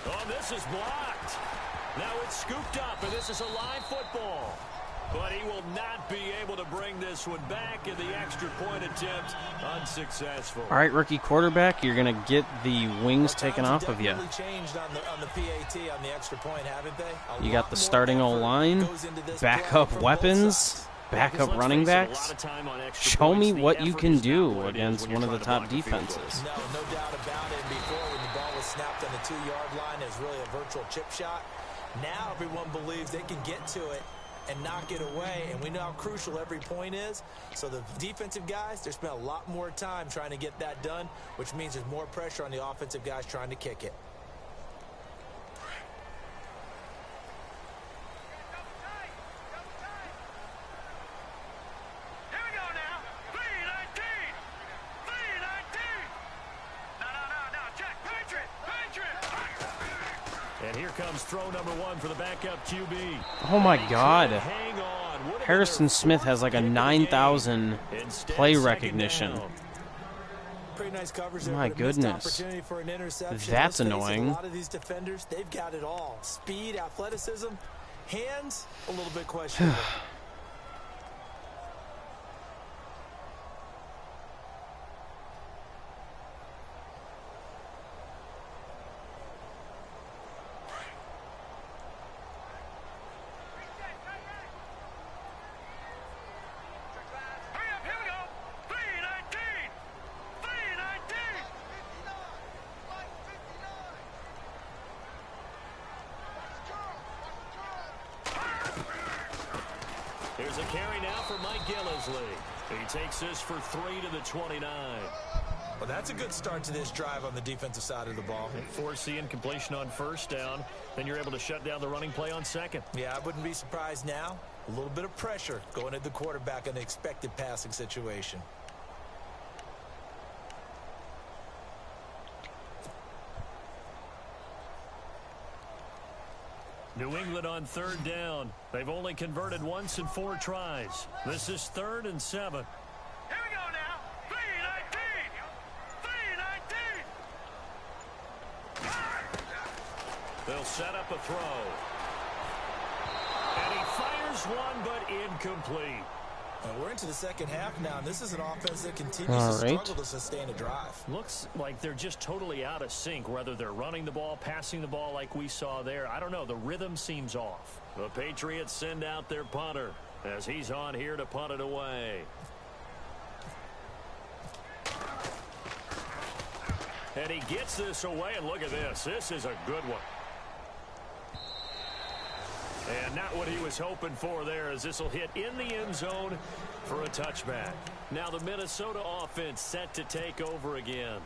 Oh, this is blocked. Now it's scooped up, and this is a live football. But he will not be able to bring this one back, in the extra point attempt unsuccessful. All right, rookie quarterback, you're going to get the wings taken off of you. Changed on the PAT on the extra point, haven't they? You got the starting O-line, backup weapons, backup running backs. Show me what you can do against one of the top defenses. No doubt about it. Before, when the ball was snapped on the 2-yard line, it was really a virtual chip shot. Now everyone believes they can get to it and knock it away, and we know how crucial every point is. So the defensive guys, they spent a lot more time trying to get that done, which means there's more pressure on the offensive guys trying to kick it. Here we go now. 319. 319. No. Check. Patriot. And here comes throw number 1 for the backup QB. Oh, my God. Hang on. Harrison Smith has like a 9,000 play recognition. Pretty nice coverage. My goodness. For an interception. That's Let's face it, annoying. A lot of these defenders, they've got it all. Speed, athleticism, hands, a little bit questionable. Here's a carry now for Mike Gillisley. He takes this for 3 to the 29. Well, that's a good start to this drive on the defensive side of the ball. Force the incompletion on 1st down. Then you're able to shut down the running play on 2nd. Yeah, I wouldn't be surprised now. A little bit of pressure going at the quarterback in the expected passing situation. New England on 3rd down. They've only converted once in 4 tries. This is 3rd and 7. Here we go now. 3-19. 3-19. They'll set up a throw. And he fires one, but incomplete. We're into the second half now, and this is an offense that continues to struggle to sustain a drive. Looks like they're just totally out of sync, whether they're running the ball, passing the ball like we saw there. I don't know. The rhythm seems off. The Patriots send out their punter as he's on here to punt it away. And he gets this away, and look at this. This is a good one. And not what he was hoping for there, as this will hit in the end zone for a touchback. Now the Minnesota offense set to take over again.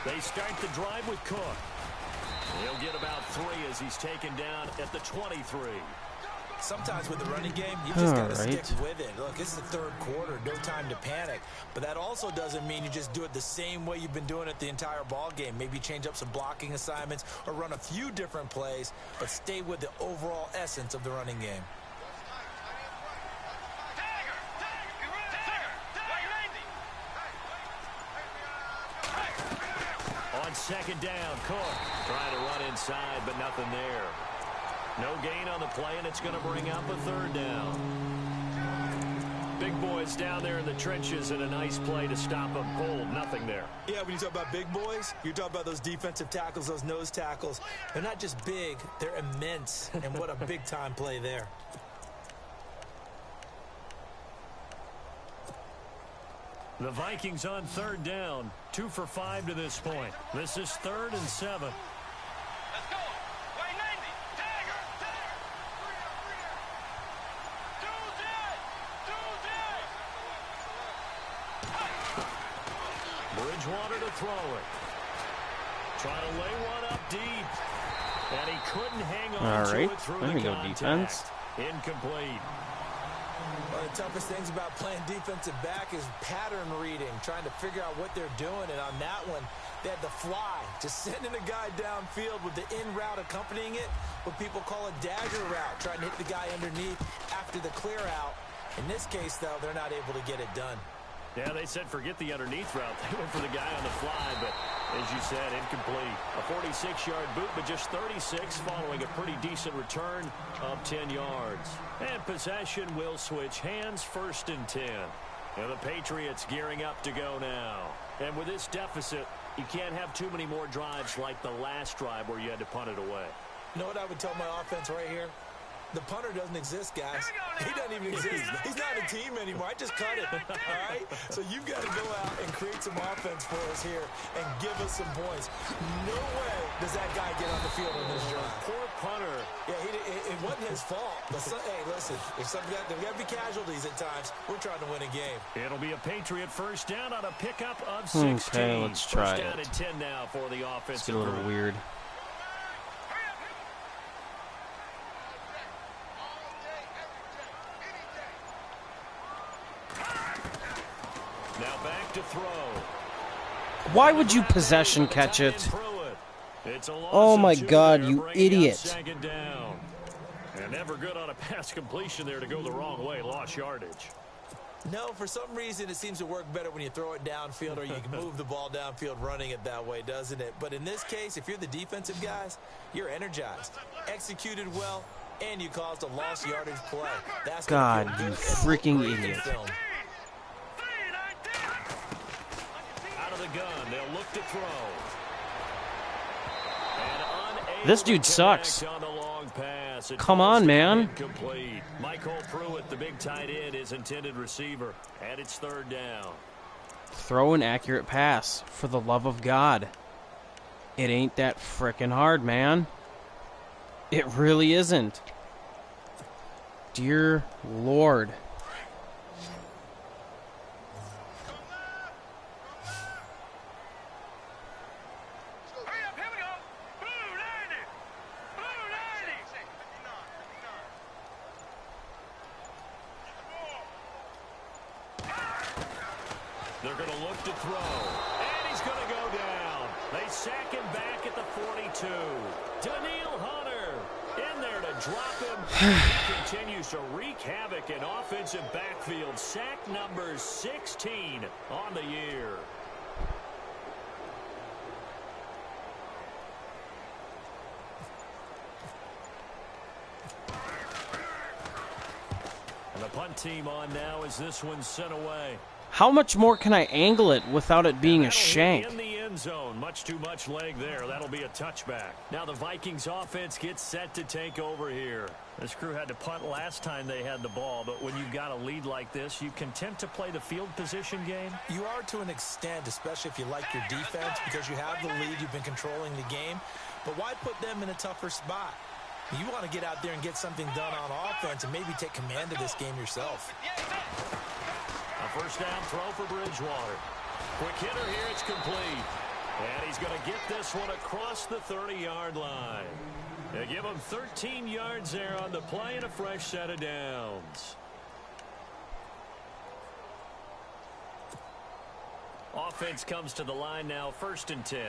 They start the drive with Cook. He'll get about 3 as he's taken down at the 23. Sometimes with the running game, you just got to stick with it. Look, it's the 3rd quarter, no time to panic. But that also doesn't mean you just do it the same way you've been doing it the entire ball game. Maybe change up some blocking assignments or run a few different plays, but stay with the overall essence of the running game. On 2nd down, Cook trying to run inside, but nothing there. No gain on the play, and it's going to bring up a 3rd down. Big boys down there in the trenches, and a nice play to stop them cold. Nothing there. Yeah, when you talk about big boys, you're talking about those defensive tackles, those nose tackles. They're not just big, they're immense, and what a big-time play there. The Vikings on 3rd down, 2 for 5 to this point. This is 3rd and 7. Bridgewater to throw it. Trying to lay one up deep. And he couldn't hang on to it through the contact. Defense. Incomplete. One of the toughest things about playing defensive back is pattern reading, trying to figure out what they're doing. And on that one, they had the fly, just sending a guy downfield with the in route accompanying it, what people call a dagger route, trying to hit the guy underneath after the clear out. In this case, though, they're not able to get it done. Yeah, they said forget the underneath route. They went for the guy on the fly, but as you said, incomplete. A 46-yard boot, but just 36 following a pretty decent return of 10 yards. And possession will switch hands, 1st and 10. And the Patriots gearing up to go now. And with this deficit, you can't have too many more drives like the last drive where you had to punt it away. You know what I would tell my offense right here? The punter doesn't exist, guys. He doesn't even exist. He's not a team anymore. I just cut it, all right? So you've got to go out and create some offense for us here and give us some points. No way does that guy get on the field on this drive. Poor punter. Yeah, it wasn't his fault. But hey, listen, if there's got to be casualties at times, we're trying to win a game. It'll be a Patriot 1st down on a pickup of 16. Okay, let's try it. 1st down and 10 now for the offense. It's a little weird. Now back to throw. Why would you possession catch it? Oh my God, you idiot. 2nd down. And never good on a pass completion there to go the wrong way. Lost yardage. No, for some reason it seems to work better when you throw it downfield or you can move the ball downfield running it that way, doesn't it? But in this case, if you're the defensive guys, you're energized, executed well, and you caused a lost yardage play. That's God, you freaking idiot. Out of the gun, they'll look to throw. This dude sucks. Come on, man. Incomplete. Michael Pruitt, the big tight end, is intended receiver. And it's 3rd down. Throw an accurate pass, for the love of God. It ain't that frickin' hard, man. It really isn't. Dear Lord. They're going to look to throw. And he's going to go down. They sack him back at the 42. Daniil Hunter in there to drop him. He continues to wreak havoc in offensive backfield. Sack number 16 on the year. And the punt team on now as this one's sent away. How much more can I angle it without it being a shank? In the end zone, much too much leg there. That'll be a touchback. Now the Vikings offense gets set to take over here. This crew had to punt last time they had the ball, but when you've got a lead like this, you content to play the field position game? You are to an extent, especially if you like your defense, because you have the lead, you've been controlling the game. But why put them in a tougher spot? You want to get out there and get something done on offense and maybe take command of this game yourself. A first down throw for Bridgewater. Quick hitter here, it's complete. And he's going to get this one across the 30-yard line. They give him 13 yards there on the play and a fresh set of downs. Offense comes to the line now, 1st and 10.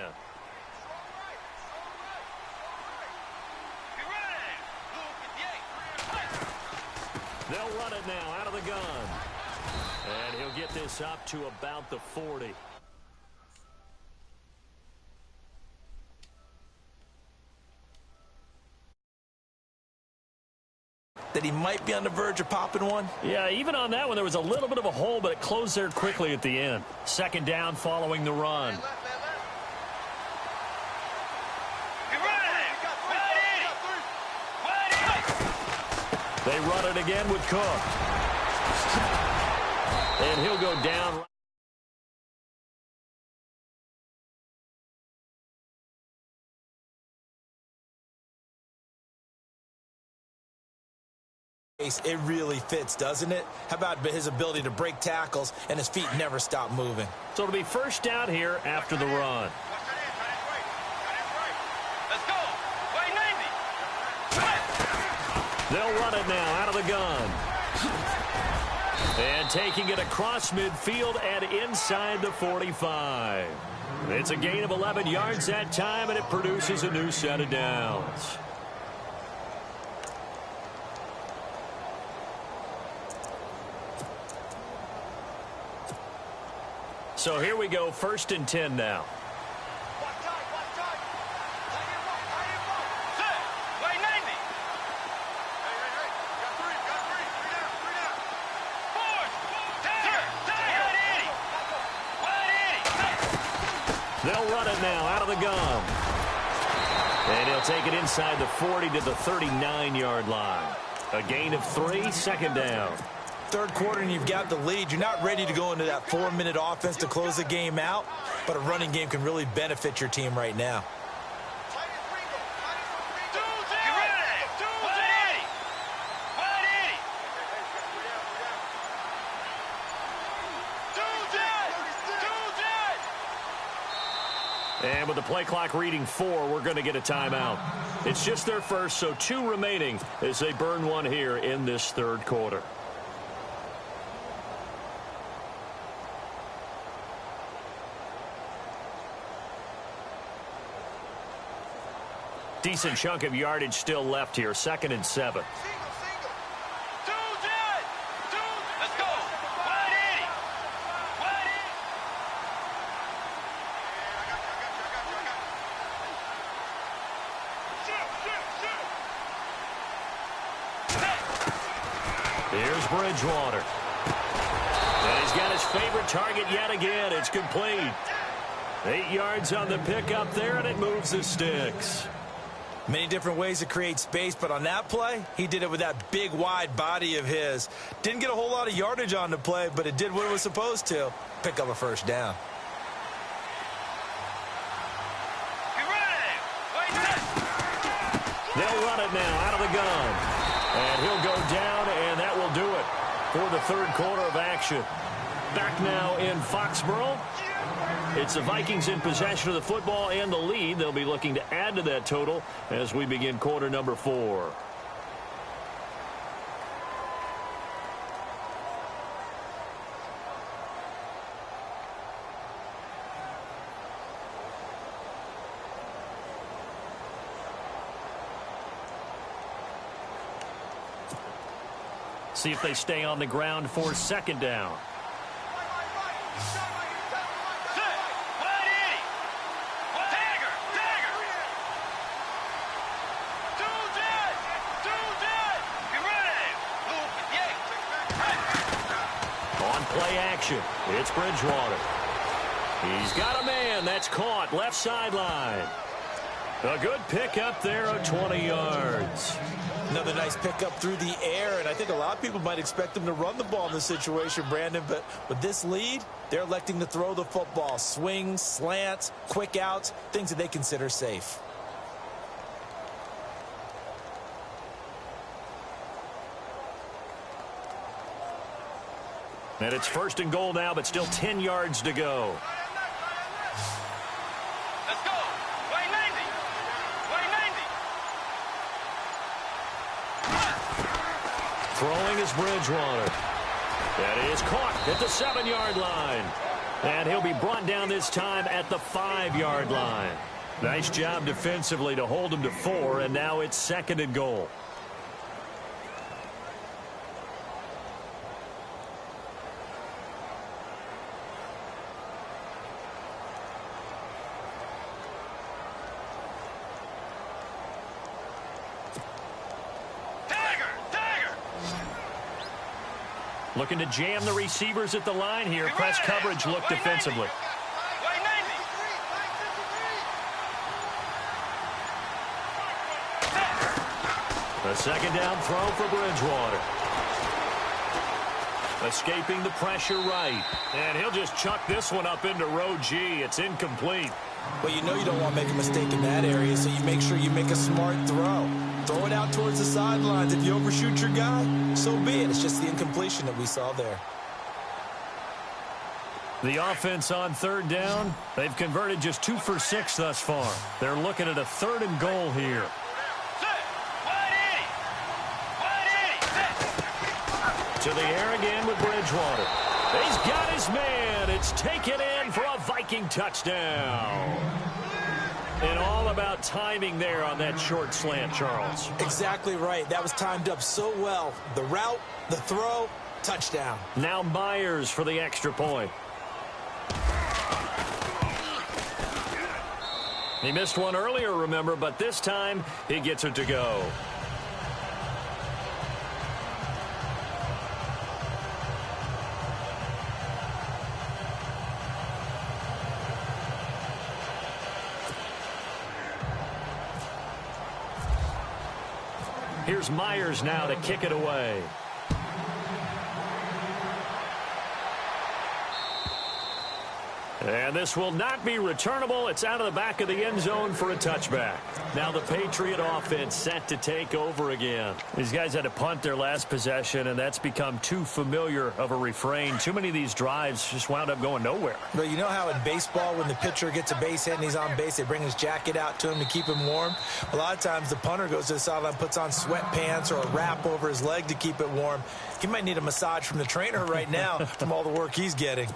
They'll run it now out of the gun. And he'll get this up to about the 40. That he might be on the verge of popping one? Yeah, even on that one, there was a little bit of a hole, but it closed there quickly at the end. 2nd down following the run. They run it again with Cook. And he'll go down. It really fits, doesn't it? How about his ability to break tackles and his feet never stop moving? So it'll be 1st down here after the run. Let's go. They'll run it now out of the gun. And taking it across midfield and inside the 45. It's a gain of 11 yards that time, and it produces a new set of downs. So here we go, 1st and 10 now. They'll run it now out of the gun. And he'll take it inside the 40 to the 39-yard line. A gain of 3, 2nd down. 3rd quarter and you've got the lead. You're not ready to go into that 4-minute offense to close the game out, but a running game can really benefit your team right now. And with the play clock reading 4, we're going to get a timeout. It's just their first, so 2 remaining as they burn one here in this 3rd quarter. Decent chunk of yardage still left here, 2nd and 7. Here's Bridgewater. And he's got his favorite target yet again. It's complete. 8 yards on the pickup there, and it moves the sticks. Many different ways to create space, but on that play, he did it with that big, wide body of his. Didn't get a whole lot of yardage on the play, but it did what it was supposed to. Pick up a 1st down. They'll run it now out of the gun. And he'll go down, and that will do it for the 3rd quarter of action. Back now in Foxborough. It's the Vikings in possession of the football and the lead. They'll be looking to add to that total as we begin quarter number 4. See if they stay on the ground for second down. On play action, it's Bridgewater. He's got a man. That's caught left sideline. A good pickup there of 20 yards. Another nice pickup through the air, and I think a lot of people might expect them to run the ball in this situation, Brandon, but with this lead, they're electing to throw the football. Swings, slants, quick outs, things that they consider safe. And it's first and goal now, but still 10 yards to go. Let's go. Way 90. Way 90. Throwing is Bridgewater. That is caught at the 7-yard line. And he'll be brought down this time at the 5-yard line. Nice job defensively to hold him to 4, and now it's second and goal. Looking to jam the receivers at the line here. Press coverage look defensively. A second down throw for Bridgewater. Escaping the pressure right. And he'll just chuck this one up into row G. It's incomplete. Well, you know you don't want to make a mistake in that area, so you make sure you make a smart throw. Throw it out towards the sidelines. If you overshoot your guy, so be it. It's just the incompletion that we saw there. The offense on third down, they've converted just 2 for 6 thus far. They're looking at a third and goal here. To the air again with Bridgewater. He's got his man. It's taken in for a Viking touchdown. And all about timing there on that short slant, Charles. Exactly right. That was timed up so well. The route, the throw, touchdown. Now Myers for the extra point. He missed one earlier, remember, but this time he gets it to go. Here's Myers now to kick it away. And this will not be returnable. It's out of the back of the end zone for a touchback. Now the Patriot offense set to take over again. These guys had to punt their last possession, and that's become too familiar of a refrain. Too many of these drives just wound up going nowhere. But you know how in baseball, when the pitcher gets a base hit and he's on base, they bring his jacket out to him to keep him warm? A lot of times the punter goes to the sideline, puts on sweatpants or a wrap over his leg to keep it warm. He might need a massage from the trainer right now from all the work he's getting.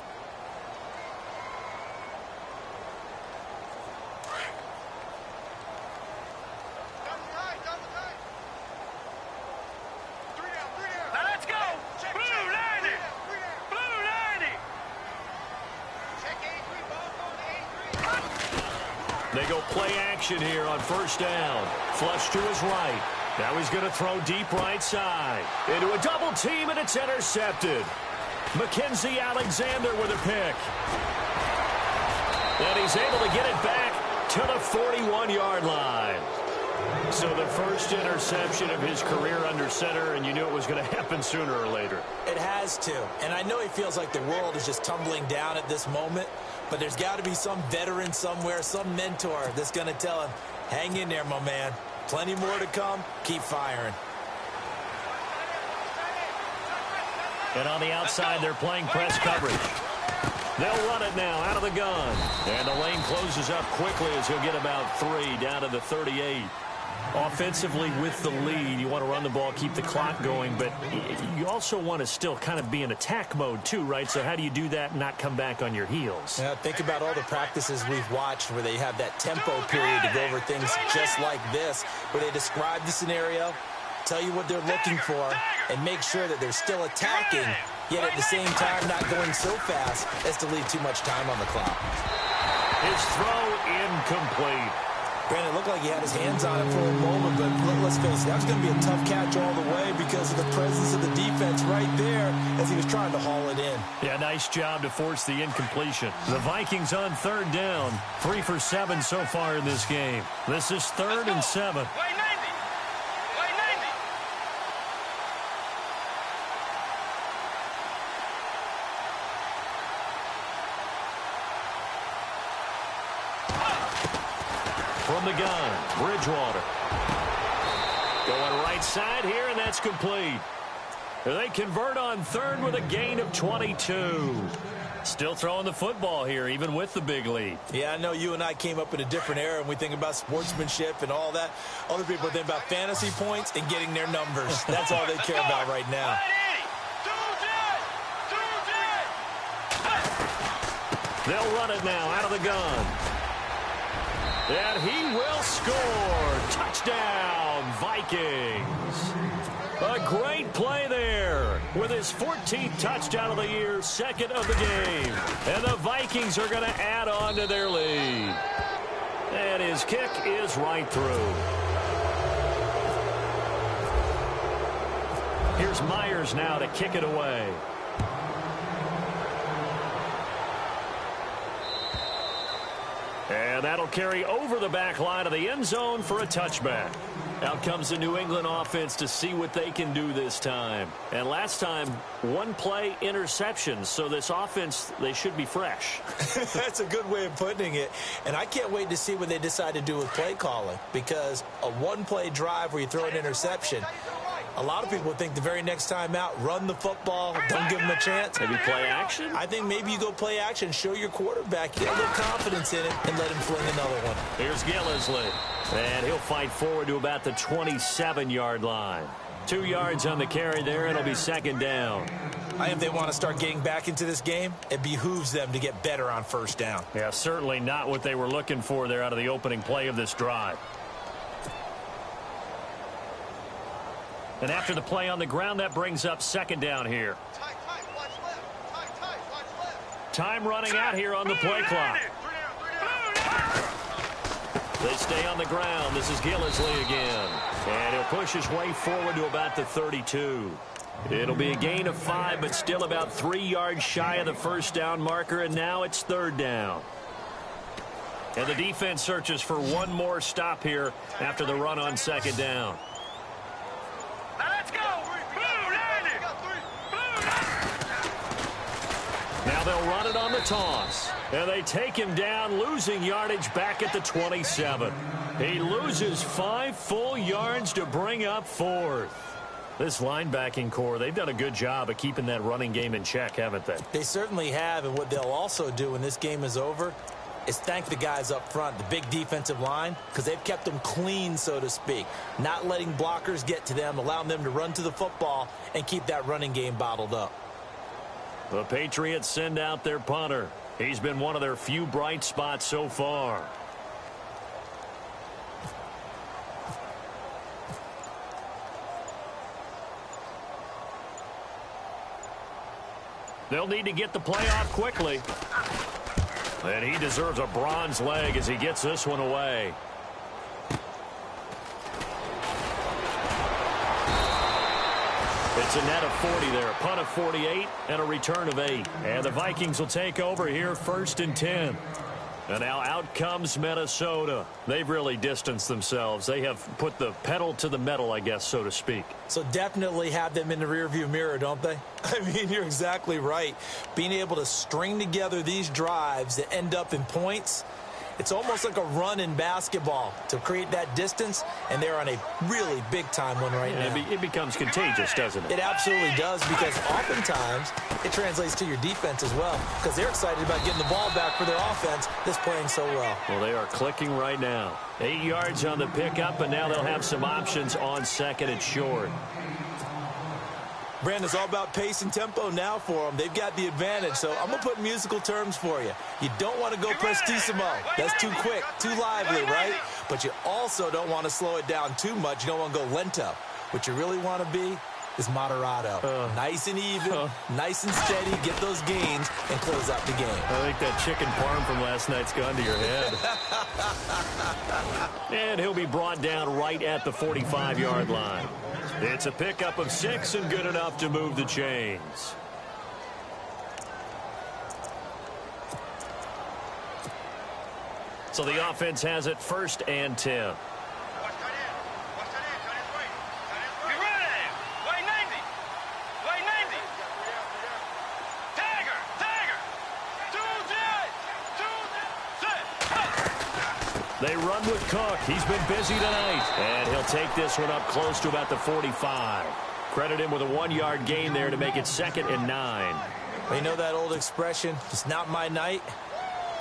They go play action here on first down. Flush to his right. Now he's going to throw deep right side. Into a double team, and it's intercepted. Mackenzie Alexander with a pick. And he's able to get it back to the 41-yard line. So the first interception of his career under center, and you knew it was going to happen sooner or later. It has to. And I know he feels like the world is just tumbling down at this moment, but there's got to be some veteran somewhere, some mentor that's going to tell him, hang in there, my man. Plenty more to come. Keep firing. And on the outside, they're playing press coverage. They'll run it now out of the gun. And the lane closes up quickly as he'll get about 3 down to the 38. Offensively with the lead, you want to run the ball, keep the clock going, but you also want to still kind of be in attack mode too, right? So how do you do that and not come back on your heels? Yeah, think about all the practices we've watched where they have that tempo period to go over things just like this, where they describe the scenario, tell you what they're looking for, and make sure that they're still attacking, yet at the same time not going so fast as to leave too much time on the clock. His throw incomplete. Brandon, it looked like he had his hands on it for a moment, but let's face it, that was going to be a tough catch all the way because of the presence of the defense right there as he was trying to haul it in. Yeah, nice job to force the incompletion. The Vikings on third down, 3 for 7 so far in this game. This is 3rd and 7. From the gun, Bridgewater. Going right side here, and that's complete. They convert on 3rd with a gain of 22. Still throwing the football here, even with the big lead. Yeah, I know you and I came up in a different era, and we think about sportsmanship and all that. Other people think about fantasy points and getting their numbers. That's all they care about right now. They'll run it now out of the gun. And he will score. Touchdown, Vikings. A great play there with his 14th touchdown of the year, 2nd of the game. And the Vikings are going to add on to their lead. And his kick is right through. Here's Myers now to kick it away. And that'll carry over the back line of the end zone for a touchback. Out comes the New England offense to see what they can do this time. And last time, 1-play interceptions. So this offense, they should be fresh. That's a good way of putting it. And I can't wait to see what they decide to do with play calling. Because a 1-play drive where you throw an interception, a lot of people think the very next time out, run the football, don't give them a chance. Maybe play action? I think maybe you go play action, show your quarterback, get a little confidence in it, and let him fling another one. Here's Gillisley. And he'll fight forward to about the 27-yard line. 2 yards on the carry there, and it'll be 2nd down. I think if they want to start getting back into this game, it behooves them to get better on 1st down. Yeah, certainly not what they were looking for there out of the opening play of this drive. And after the play on the ground, that brings up 2nd down here. Time running out here on the play clock. They stay on the ground. This is Gillisley again. And he'll push his way forward to about the 32. It'll be a gain of 5, but still about 3 yards shy of the 1st down marker, and now it's 3rd down. And the defense searches for one more stop here after the run on 2nd down. Now they'll run it on the toss. And they take him down, losing yardage back at the 27. He loses 5 full yards to bring up 4th. This linebacking core, they've done a good job of keeping that running game in check, haven't they? They certainly have, and what they'll also do when this game is over is thank the guys up front, the big defensive line, because they've kept them clean, so to speak. Not letting blockers get to them, allowing them to run to the football and keep that running game bottled up. The Patriots send out their punter. He's been one of their few bright spots so far. They'll need to get the play off quickly. And he deserves a bronze leg as he gets this one away. It's a net of 40 there, a punt of 48, and a return of 8. And the Vikings will take over here 1st and 10. And now out comes Minnesota. They've really distanced themselves. They have put the pedal to the metal, I guess, so to speak. So definitely have them in the rearview mirror, don't they? I mean, you're exactly right. Being able to string together these drives that end up in points, it's almost like a run in basketball to create that distance, and they're on a really big-time one right now. It becomes contagious, doesn't it? It absolutely does, because oftentimes it translates to your defense as well, because they're excited about getting the ball back for their offense that's playing so well. Well, they are clicking right now. 8 yards on the pickup, and now they'll have some options on 2nd and short. Brandon, it's all about pace and tempo now for them. They've got the advantage, so I'm going to put musical terms for you. You don't want to go prestissimo. That's too quick, too lively, right? But you also don't want to slow it down too much. You don't want to go lento. What you really want to be is Moderado. Nice and even, nice and steady, get those gains, and close out the game. I think that chicken parm from last night's gone to your head. And he'll be brought down right at the 45-yard line. It's a pickup of 6 and good enough to move the chains. So the offense has it 1st and 10. They run with Cook. He's been busy tonight. And he'll take this one up close to about the 45. Credit him with a 1-yard gain there to make it 2nd and 9. You know that old expression, it's not my night?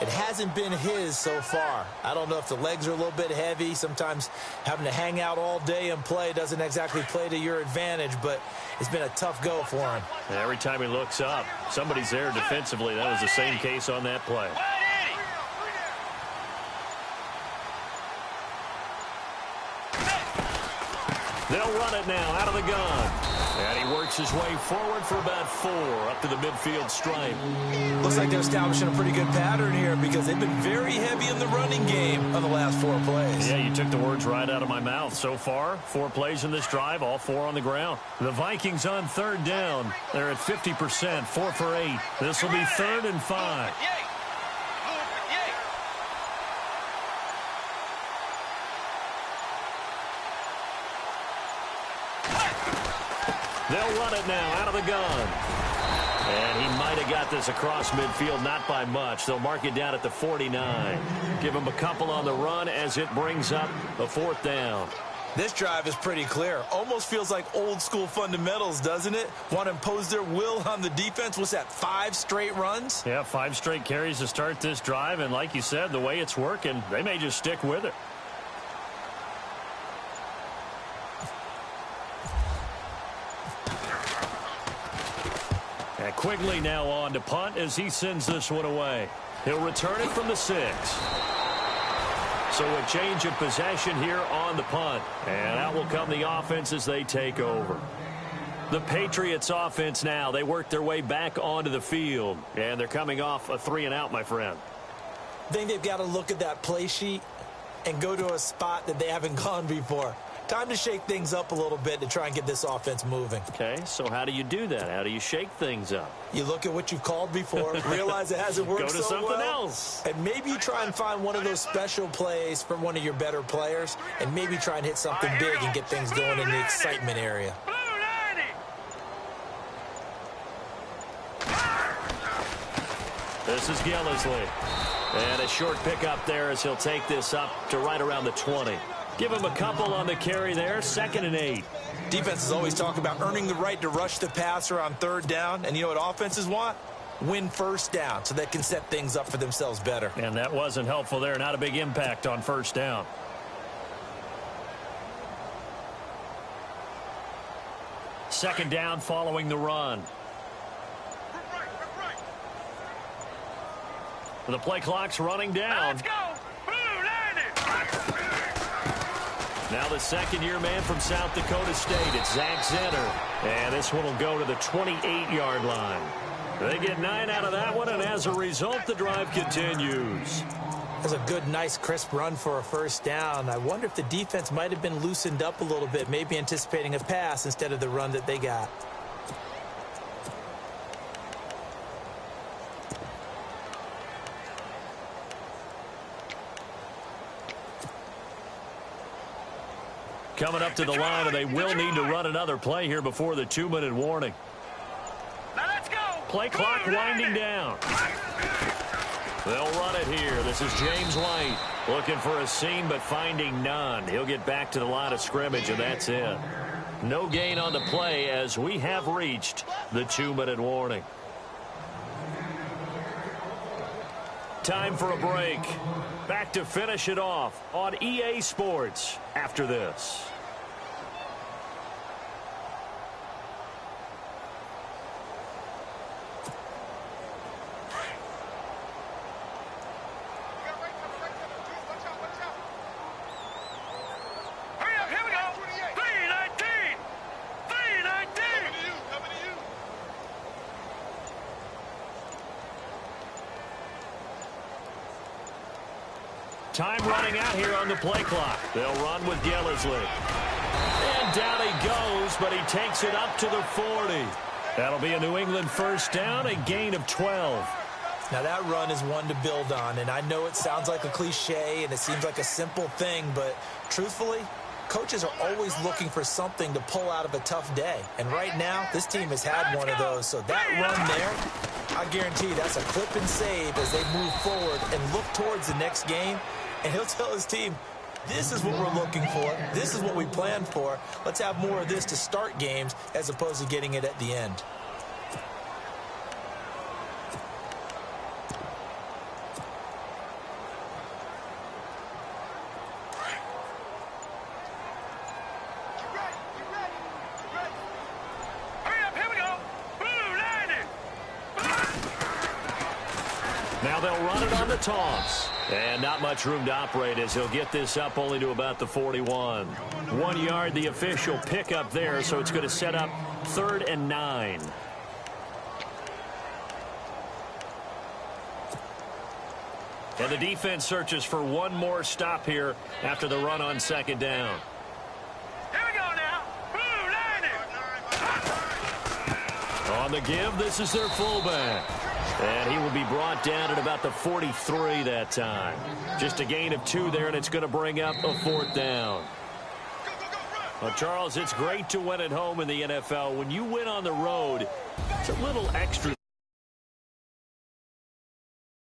It hasn't been his so far. I don't know if the legs are a little bit heavy. Sometimes having to hang out all day and play doesn't exactly play to your advantage, but it's been a tough go for him. And every time he looks up, somebody's there defensively. That was the same case on that play. They'll run it now out of the gun. And he works his way forward for about 4 up to the midfield stripe. Looks like they're establishing a pretty good pattern here because they've been very heavy in the running game on the last 4 plays. Yeah, you took the words right out of my mouth. So far, 4 plays in this drive, all 4 on the ground. The Vikings on 3rd down. They're at 50%, 4 for 8. This will be 3rd and 5. They'll run it now out of the gun. And he might have got this across midfield, not by much. They'll mark it down at the 49. Give him a couple on the run as it brings up the 4th down. This drive is pretty clear. Almost feels like old school fundamentals, doesn't it? Want to impose their will on the defense. What's that, 5 straight runs? Yeah, 5 straight carries to start this drive. And like you said, the way it's working, they may just stick with it. And Quigley now on to punt as he sends this one away. He'll return it from the 6. So a change of possession here on the punt. And out will come the offense as they take over. The Patriots offense now. They work their way back onto the field. And they're coming off a 3-and-out, my friend. I think they've got to look at that play sheet and go to a spot that they haven't gone before. Time to shake things up a little bit to try and get this offense moving. Okay, so how do you do that? How do you shake things up? You look at what you've called before, realize it hasn't worked so well. Go to something else. And maybe you try and find one of those special plays from one of your better players, and maybe try and hit something big and get things going in the excitement area. This is Gillisley. And a short pickup there as he'll take this up to right around the 20. Give him a couple on the carry there, 2nd and 8. Defenses always talk about earning the right to rush the passer on 3rd down. And you know what offenses want? Win 1st down so they can set things up for themselves better. And that wasn't helpful there. Not a big impact on 1st down. Second down following the run. The play clock's running down. Let's go. Now the 2nd-year man from South Dakota State. It's Zach Zenner. And this one will go to the 28-yard line. They get 9 out of that one, and as a result, the drive continues. That's a good, nice, crisp run for a 1st down. I wonder if the defense might have been loosened up a little bit, maybe anticipating a pass instead of the run that they got. Coming up to the line, and they will need to run another play here before the 2-minute warning. Now let's go. Play clock winding down. They'll run it here. This is James White looking for a seam but finding none. He'll get back to the line of scrimmage, and that's it. No gain on the play as we have reached the 2-minute warning. Time for a break. Back to finish it off on EA Sports after this. Hurry up, here we go. 319. 319. Time running out here on the play clock. They'll run with Gillisley. And down he goes, but he takes it up to the 40. That'll be a New England first down, a gain of 12. Now that run is one to build on, and I know it sounds like a cliche and it seems like a simple thing, but truthfully, coaches are always looking for something to pull out of a tough day. And right now, this team has had one of those. So that run there, I guarantee that's a clip and save as they move forward and look towards the next game. And he'll tell his team, this is what we're looking for. This is what we planned for. Let's have more of this to start games as opposed to getting it at the end. Now they'll run it on the toss. And not much room to operate as he'll get this up only to about the 41. 1 yard, the official pickup there, so it's going to set up 3rd and 9. And the defense searches for one more stop here after the run on 2nd down. Here we go now. On the give, this is their fullback. And he will be brought down at about the 43 that time. Just a gain of 2 there, and it's going to bring up a 4th down. Well, Charles, it's great to win at home in the NFL. When you win on the road, it's a little extra